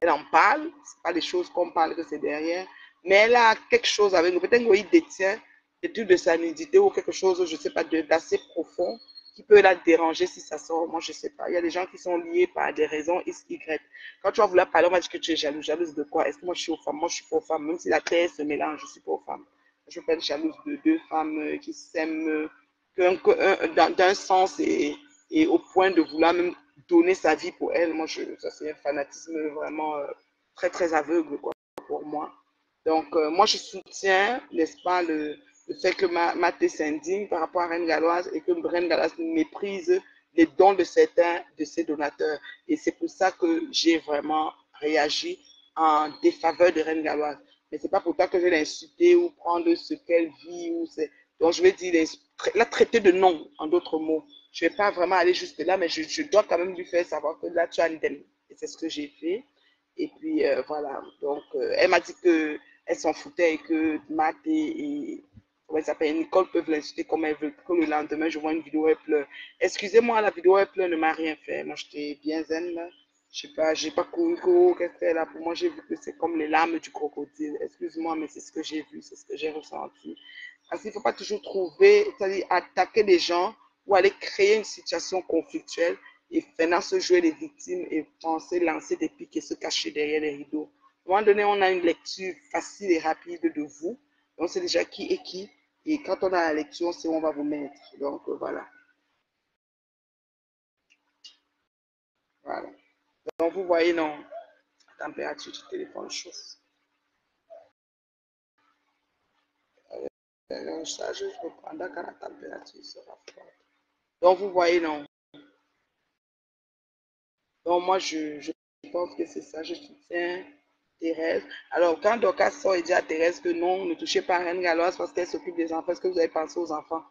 Elle en parle. Ce pas des choses qu'on parle que c'est derrière. Mais elle a quelque chose avec nous. Peut-être qu'il détient des trucs de sanité ou quelque chose, je ne sais pas, d'assez profond qui peut la déranger si ça sort. Moi, je ne sais pas. Il y a des gens qui sont liés par des raisons X, Y. Quand tu vas vouloir parler, on va dire que tu es jalouse. Jalouse de quoi? Est-ce que moi, je suis aux femmes? Moi, je suis pas aux femmes. Même si la terre se mélange, je ne suis pas aux femmes. Je ne veux pas être jalouse de deux femmes qui s'aiment d'un sens et au point de vouloir même donner sa vie pour elles. Moi, ça c'est un fanatisme vraiment très, très aveugle quoi, pour moi. Donc, moi, je soutiens, n'est-ce pas, le fait que Maté s'indigne par rapport à Reine Galoise et que Reine Galoise méprise les dons de certains de ses donateurs. Et c'est pour ça que j'ai vraiment réagi en défaveur de Reine Galoise. Mais ce n'est pas pour ça que je vais l'insulter ou prendre ce qu'elle vit. Donc, je vais dire, la traiter de nom, en d'autres mots. Je ne vais pas vraiment aller jusque là, mais je dois quand même lui faire savoir que là, tu as l'idée. Et c'est ce que j'ai fait. Et puis, voilà. Donc, elle m'a dit qu'elle s'en foutait et que Matt et comment elle s'appelle, Nicole peuvent l'insulter comme elle veut. Que le lendemain, je vois une vidéo où elle pleure. Excusez-moi, la vidéo où elle pleure ne m'a rien fait. Moi, j'étais bien zen, là. Je sais pas, j'ai pas couru, qu'est-ce qu'elle a. Pour moi, j'ai vu que c'est comme les larmes du crocodile. Excuse-moi, mais c'est ce que j'ai vu, c'est ce que j'ai ressenti. Parce qu'il ne faut pas toujours trouver, c'est-à-dire attaquer les gens ou aller créer une situation conflictuelle et maintenant se jouer les victimes et penser lancer des pics et se cacher derrière les rideaux. À un moment donné, on a une lecture facile et rapide de vous. Donc, c'est déjà qui est qui. Et quand on a la lecture, on sait où on va vous mettre. Donc, voilà. Voilà. Donc, vous voyez, non, la température du téléphone chauffe. Ça, je reprendrai quand la température sera froide. Donc, vous voyez, non. Donc, moi, je pense que c'est ça. Je soutiens Thérèse. Alors, quand Dorcas sort et dit à Thérèse que non, ne touchez pas à Reine Galoise parce qu'elle s'occupe des enfants, est-ce que vous avez pensé aux enfants?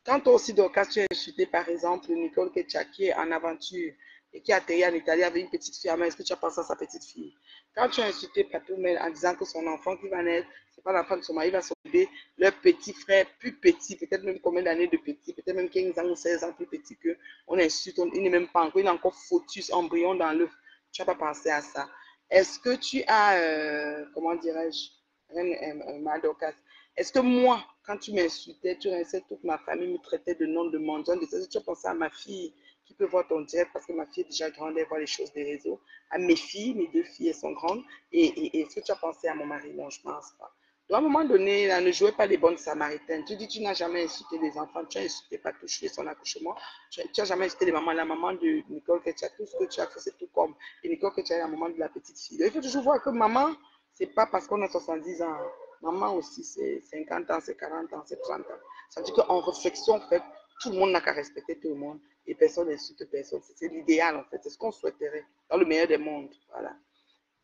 Quand toi aussi, Dorcas, tu as insulté, par exemple, Nicole Ketcha, qui est en aventure et qui a atterri en Italie avec une petite fille à main, est-ce que tu as pensé à sa petite fille? Quand tu as insulté Patoumel en disant que son enfant qui va naître, ce n'est pas l'enfant de son mari, il va s'occuper leur petit frère plus petit, peut-être même combien d'années de petit, peut-être même 15 ans ou 16 ans plus petit que on insulte, il n'est même pas encore, il a encore fœtus, embryon dans l'œuf. Tu n'as pas pensé à ça. Est-ce que tu as, comment dirais-je, Madocas, est-ce que moi, quand tu m'insultais, tu restais toute ma famille, me traitait de nom de mendiant, de ça, tu as pensé à ma fille qui peut voir ton direct parce que ma fille est déjà grande, elle voit les choses des réseaux, à mes filles, mes deux filles, elles sont grandes, et est-ce que tu as pensé à mon mari? Non, je ne pense pas. Donc, à un moment donné, là, ne jouez pas les bonnes samaritaines. Tu dis, tu n'as jamais insulté les enfants, tu as insulté Patouche et son accouchement, tu n'as jamais insulté les mamans, la maman de Nicole Ketcha, tout ce que tu as fait, c'est tout comme. Et Nicole Ketcha est la maman de la petite fille. Donc, il faut toujours voir que maman, c'est pas parce qu'on a 70 ans. Maman aussi, c'est 50 ans, c'est 40 ans, c'est 30 ans. Ça veut dire qu'en réflexion, en fait, tout le monde n'a qu'à respecter tout le monde et personne n'insulte personne. C'est l'idéal, en fait. C'est ce qu'on souhaiterait dans le meilleur des mondes. Voilà.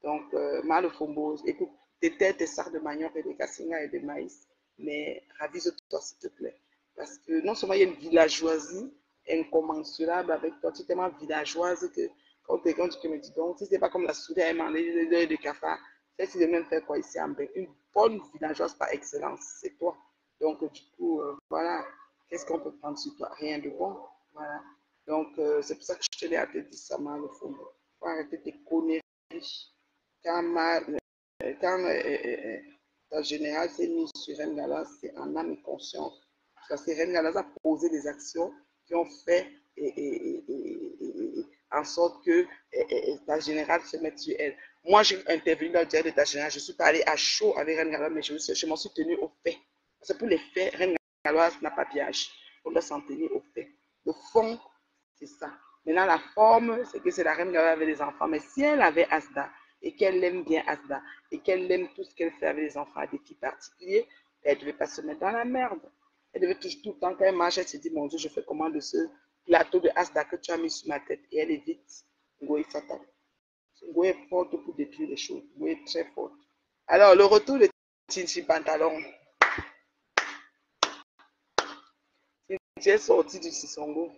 Donc, mal Fombo, écoute, tes têtes, tes sardes de manioc et de cassinga et de maïs, mais ravise-toi, s'il te plaît. Parce que non seulement il y a une villageoisie incommensurable avec toi, tu es tellement villageoise que quand quelqu'un tu me dis donc, si ce n'est pas comme la souris à émaner de cafard, c'est de même faire quoi ici en Belgique. Une bonne villageoise par excellence, c'est toi. Donc, du coup, voilà, qu'est-ce qu'on peut prendre sur toi? Rien de bon. Voilà. Donc, c'est pour ça que je te l'ai à te dire ça, mal Fombo. Il faut arrêter tes conneries. Quand, la générale s'est mise sur Reine Galas, c'est en âme et conscience. Parce que Reine Galas a posé des actions qui ont fait en sorte que la générale se mette sur elle. Moi, j'ai intervenu dans le dialogue de ta générale. Je suis pas allée à chaud avec Reine Galas, mais je m'en suis tenue au fait. C'est pour les faits, Reine Galas n'a pas bien agi. On doit s'en tenir au fait. Le fond, c'est ça. Maintenant, la forme, c'est que c'est la Reine Galas avec les enfants. Mais si elle avait Asda, et qu'elle aime bien Asda, et qu'elle aime tout ce qu'elle fait avec les enfants à des filles particuliers, elle ne devait pas se mettre dans la merde. Elle devait toujours, tout le temps, quand elle marche, elle se dit, mon Dieu, je fais comment de ce plateau de Asda que tu as mis sur ma tête. Et elle évite Ngoï Fatal. Ngoï est forte pour détruire les choses. Ngoï est très forte. Alors, le retour de Tinchi Pantalon. Tinchi est sorti du Sissongo.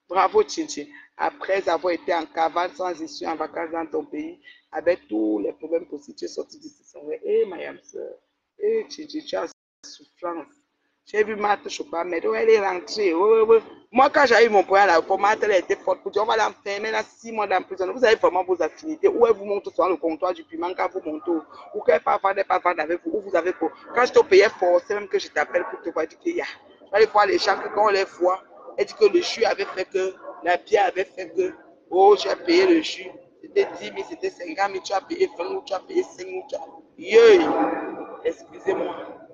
Bravo, Tchinchi. Après avoir été en cavale sans issue en vacances dans ton pays, avec tous les problèmes possibles, tu es sorti d'ici. Eh, ma soeur. Eh, Tchinchi, tu as souffrance. J'ai vu Marthe Chopin, mais elle est rentrée. Moi, quand j'ai eu mon point là, pour Marthe, elle était forte. On va l'enfermer là 6 mois dans prison. Vous avez vraiment vos affinités. Ou elle vous montre sur le comptoir du piment quand vous montez. Ou qu'elle part vendre avec vous. Ou vous avez quoi. Quand je te payais forcé, même que je t'appelle pour te voir, tu dis, je vais aller voir les gens que quand on les voit, elle dit que le jus avait fait que, la bière avait fait que, oh, tu as payé le jus. C'était 10 000, c'était 50 000, tu as payé 20 000, tu as payé 5 000. Yeah. Excusez-moi.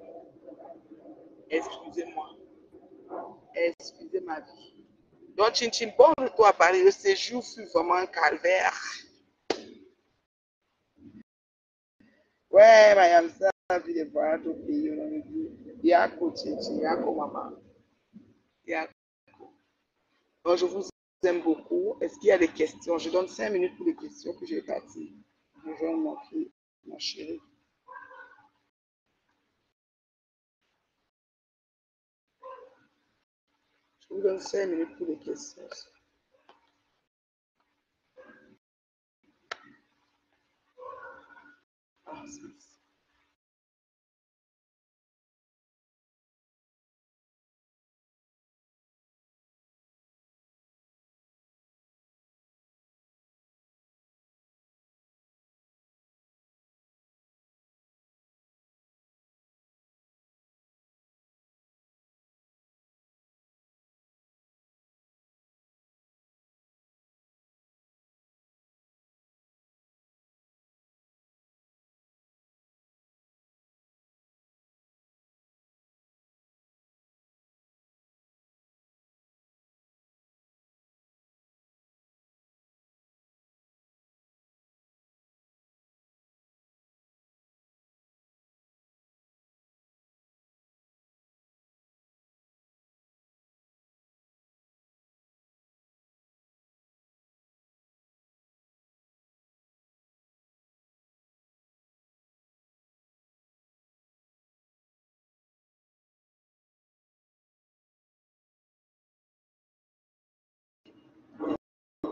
Excusez-moi. Excusez ma vie. Donc, Chin, bon retour à Paris. Le séjour fut vraiment un calvaire. Ouais, Mayam, ça a vu les voyages au pays. On a dit, Yako, Chin, Yako, maman. Yako. Donc, je vous aime beaucoup. Est-ce qu'il y a des questions? Je donne 5 minutes pour les questions, puis je vais partir. Je vais mon fils, ma chérie. Je vous donne 5 minutes pour les questions. Ah, c'est...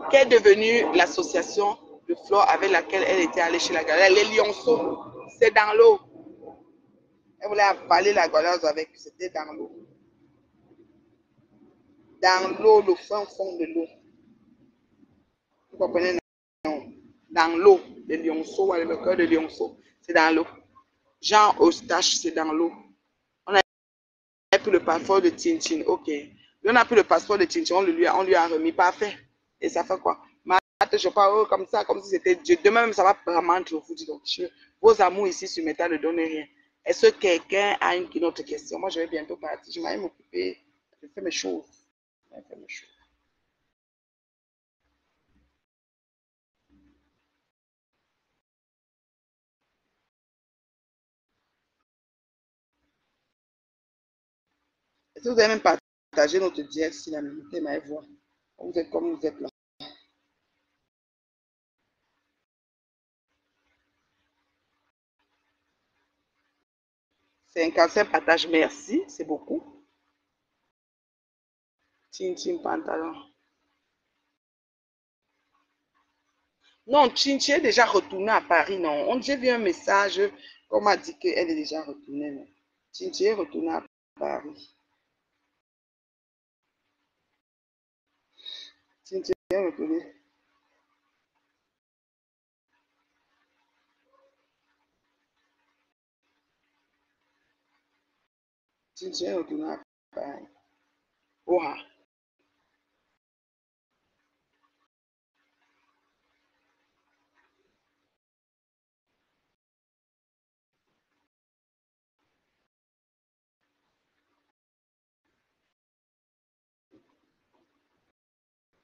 Qu'est devenue l'association de Flore avec laquelle elle était allée chez la galère? Les lionceaux, c'est dans l'eau. Elle voulait avaler la goualeuse avec, c'était dans l'eau. Dans l'eau, le fin fond de l'eau. Vous comprenez? Non. Dans l'eau, les lionceaux, le cœur de lionceau, c'est dans l'eau. Jean Eustache, c'est dans l'eau. On a pris le passeport de Tintin, ok. On a pris le passeport de Tintin, on lui a remis, parfait. Et ça fait quoi? Je parle comme ça, comme si c'était Dieu. Demain même, ça va vraiment trop foutre. Donc, vos amours ici sur Meta ne donnent rien. Est-ce que quelqu'un a une autre question? Moi, je vais bientôt partir. Je vais m'occuper. Je fais mes choses. Je fais mes choses. Est-ce que vous avez même partagé notre direct sur la minute ma voix? Vous êtes comme vous êtes là. C'est un cancer partage, merci, c'est beaucoup. Tintin pantalon. Non, Tintin est déjà retournée à Paris, non. J'ai vu un message qu'on m'a dit qu'elle est déjà retournée, non. Tintin est retournée à Paris. Tintin est retournée. Tintin est retournée à Paris. Oha.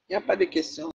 Il n'y a pas de question.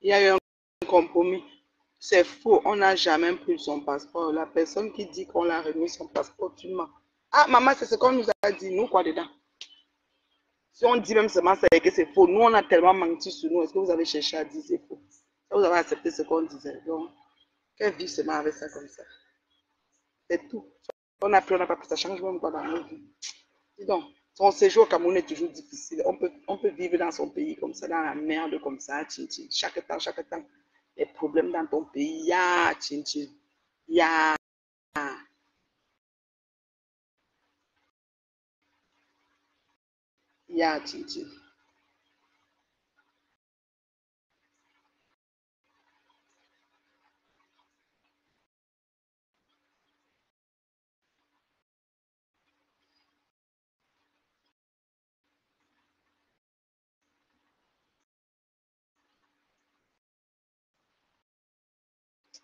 Il y a eu un compromis. C'est faux. On n'a jamais pris son passeport. La personne qui dit qu'on l'a remis son passeport, tu mens. Ah, maman, c'est ce qu'on nous a dit. Nous, quoi dedans? Si on dit même seulement c'est que c'est faux, nous, on a tellement menti sur nous. Est-ce que vous avez cherché à dire c'est faux? Vous avez accepté ce qu'on disait. Donc, qu'elle vit seulement avec ça comme ça. C'est tout. On n'a pas pris ça. Change même quoi dans nos vies. Dis donc, son séjour au Cameroun est toujours difficile. On peut vivre dans son pays comme ça, dans la merde comme ça, tchin, tchin. Chaque temps, les problèmes dans ton pays, ya, tchin, tchin. Ya, ya, tchin, tchin.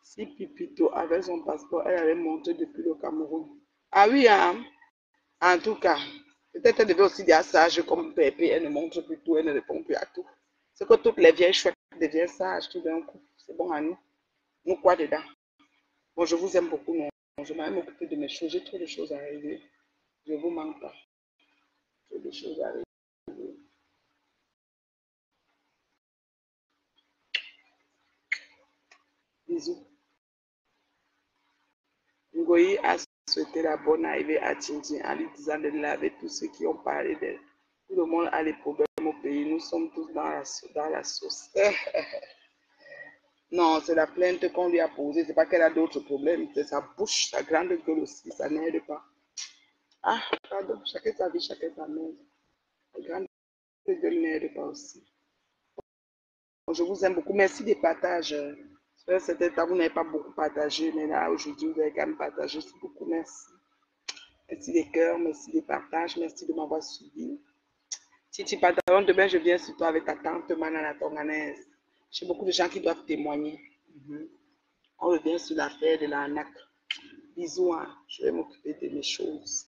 Si Pipito avait son passeport, elle allait monter depuis le Cameroun. Ah oui, hein? En tout cas, peut-être elle devait aussi dire sage comme Pépé, elle ne montre plus tout, elle ne répond plus à tout. C'est que toutes les vieilles chouettes deviennent sages tout d'un coup. C'est bon à nous. Nous quoi dedans? Bon, je vous aime beaucoup, non? Je vais m'occuper de mes choses. J'ai trop de choses à régler. Je ne vous manque pas. Trop de choses à régler. Bisous. Ngoyi a souhaité la bonne arrivée à Tchinji en lui disant de laver tous ceux qui ont parlé d'elle. Tout le monde a des problèmes au pays. Nous sommes tous dans la sauce. Non, c'est la plainte qu'on lui a posée. C'est pas qu'elle a d'autres problèmes. C'est sa bouche, sa grande gueule aussi. Ça n'aide pas. Ah, pardon. Chacun sa vie, chacun sa merde. La grande gueule n'aide pas aussi. Bon, je vous aime beaucoup. Merci des partages. C'était temps, vous n'avez pas beaucoup partagé, mais là, aujourd'hui, vous avez quand même partagé. C'est beaucoup. Merci. Merci des cœurs, merci des partages, merci de m'avoir suivi. Titi Pantalon, demain, je viens sur toi avec ta tante Manana Tonganaise. J'ai beaucoup de gens qui doivent témoigner. On revient sur l'affaire de l'arnaque. Bisous, hein. Je vais m'occuper de mes choses.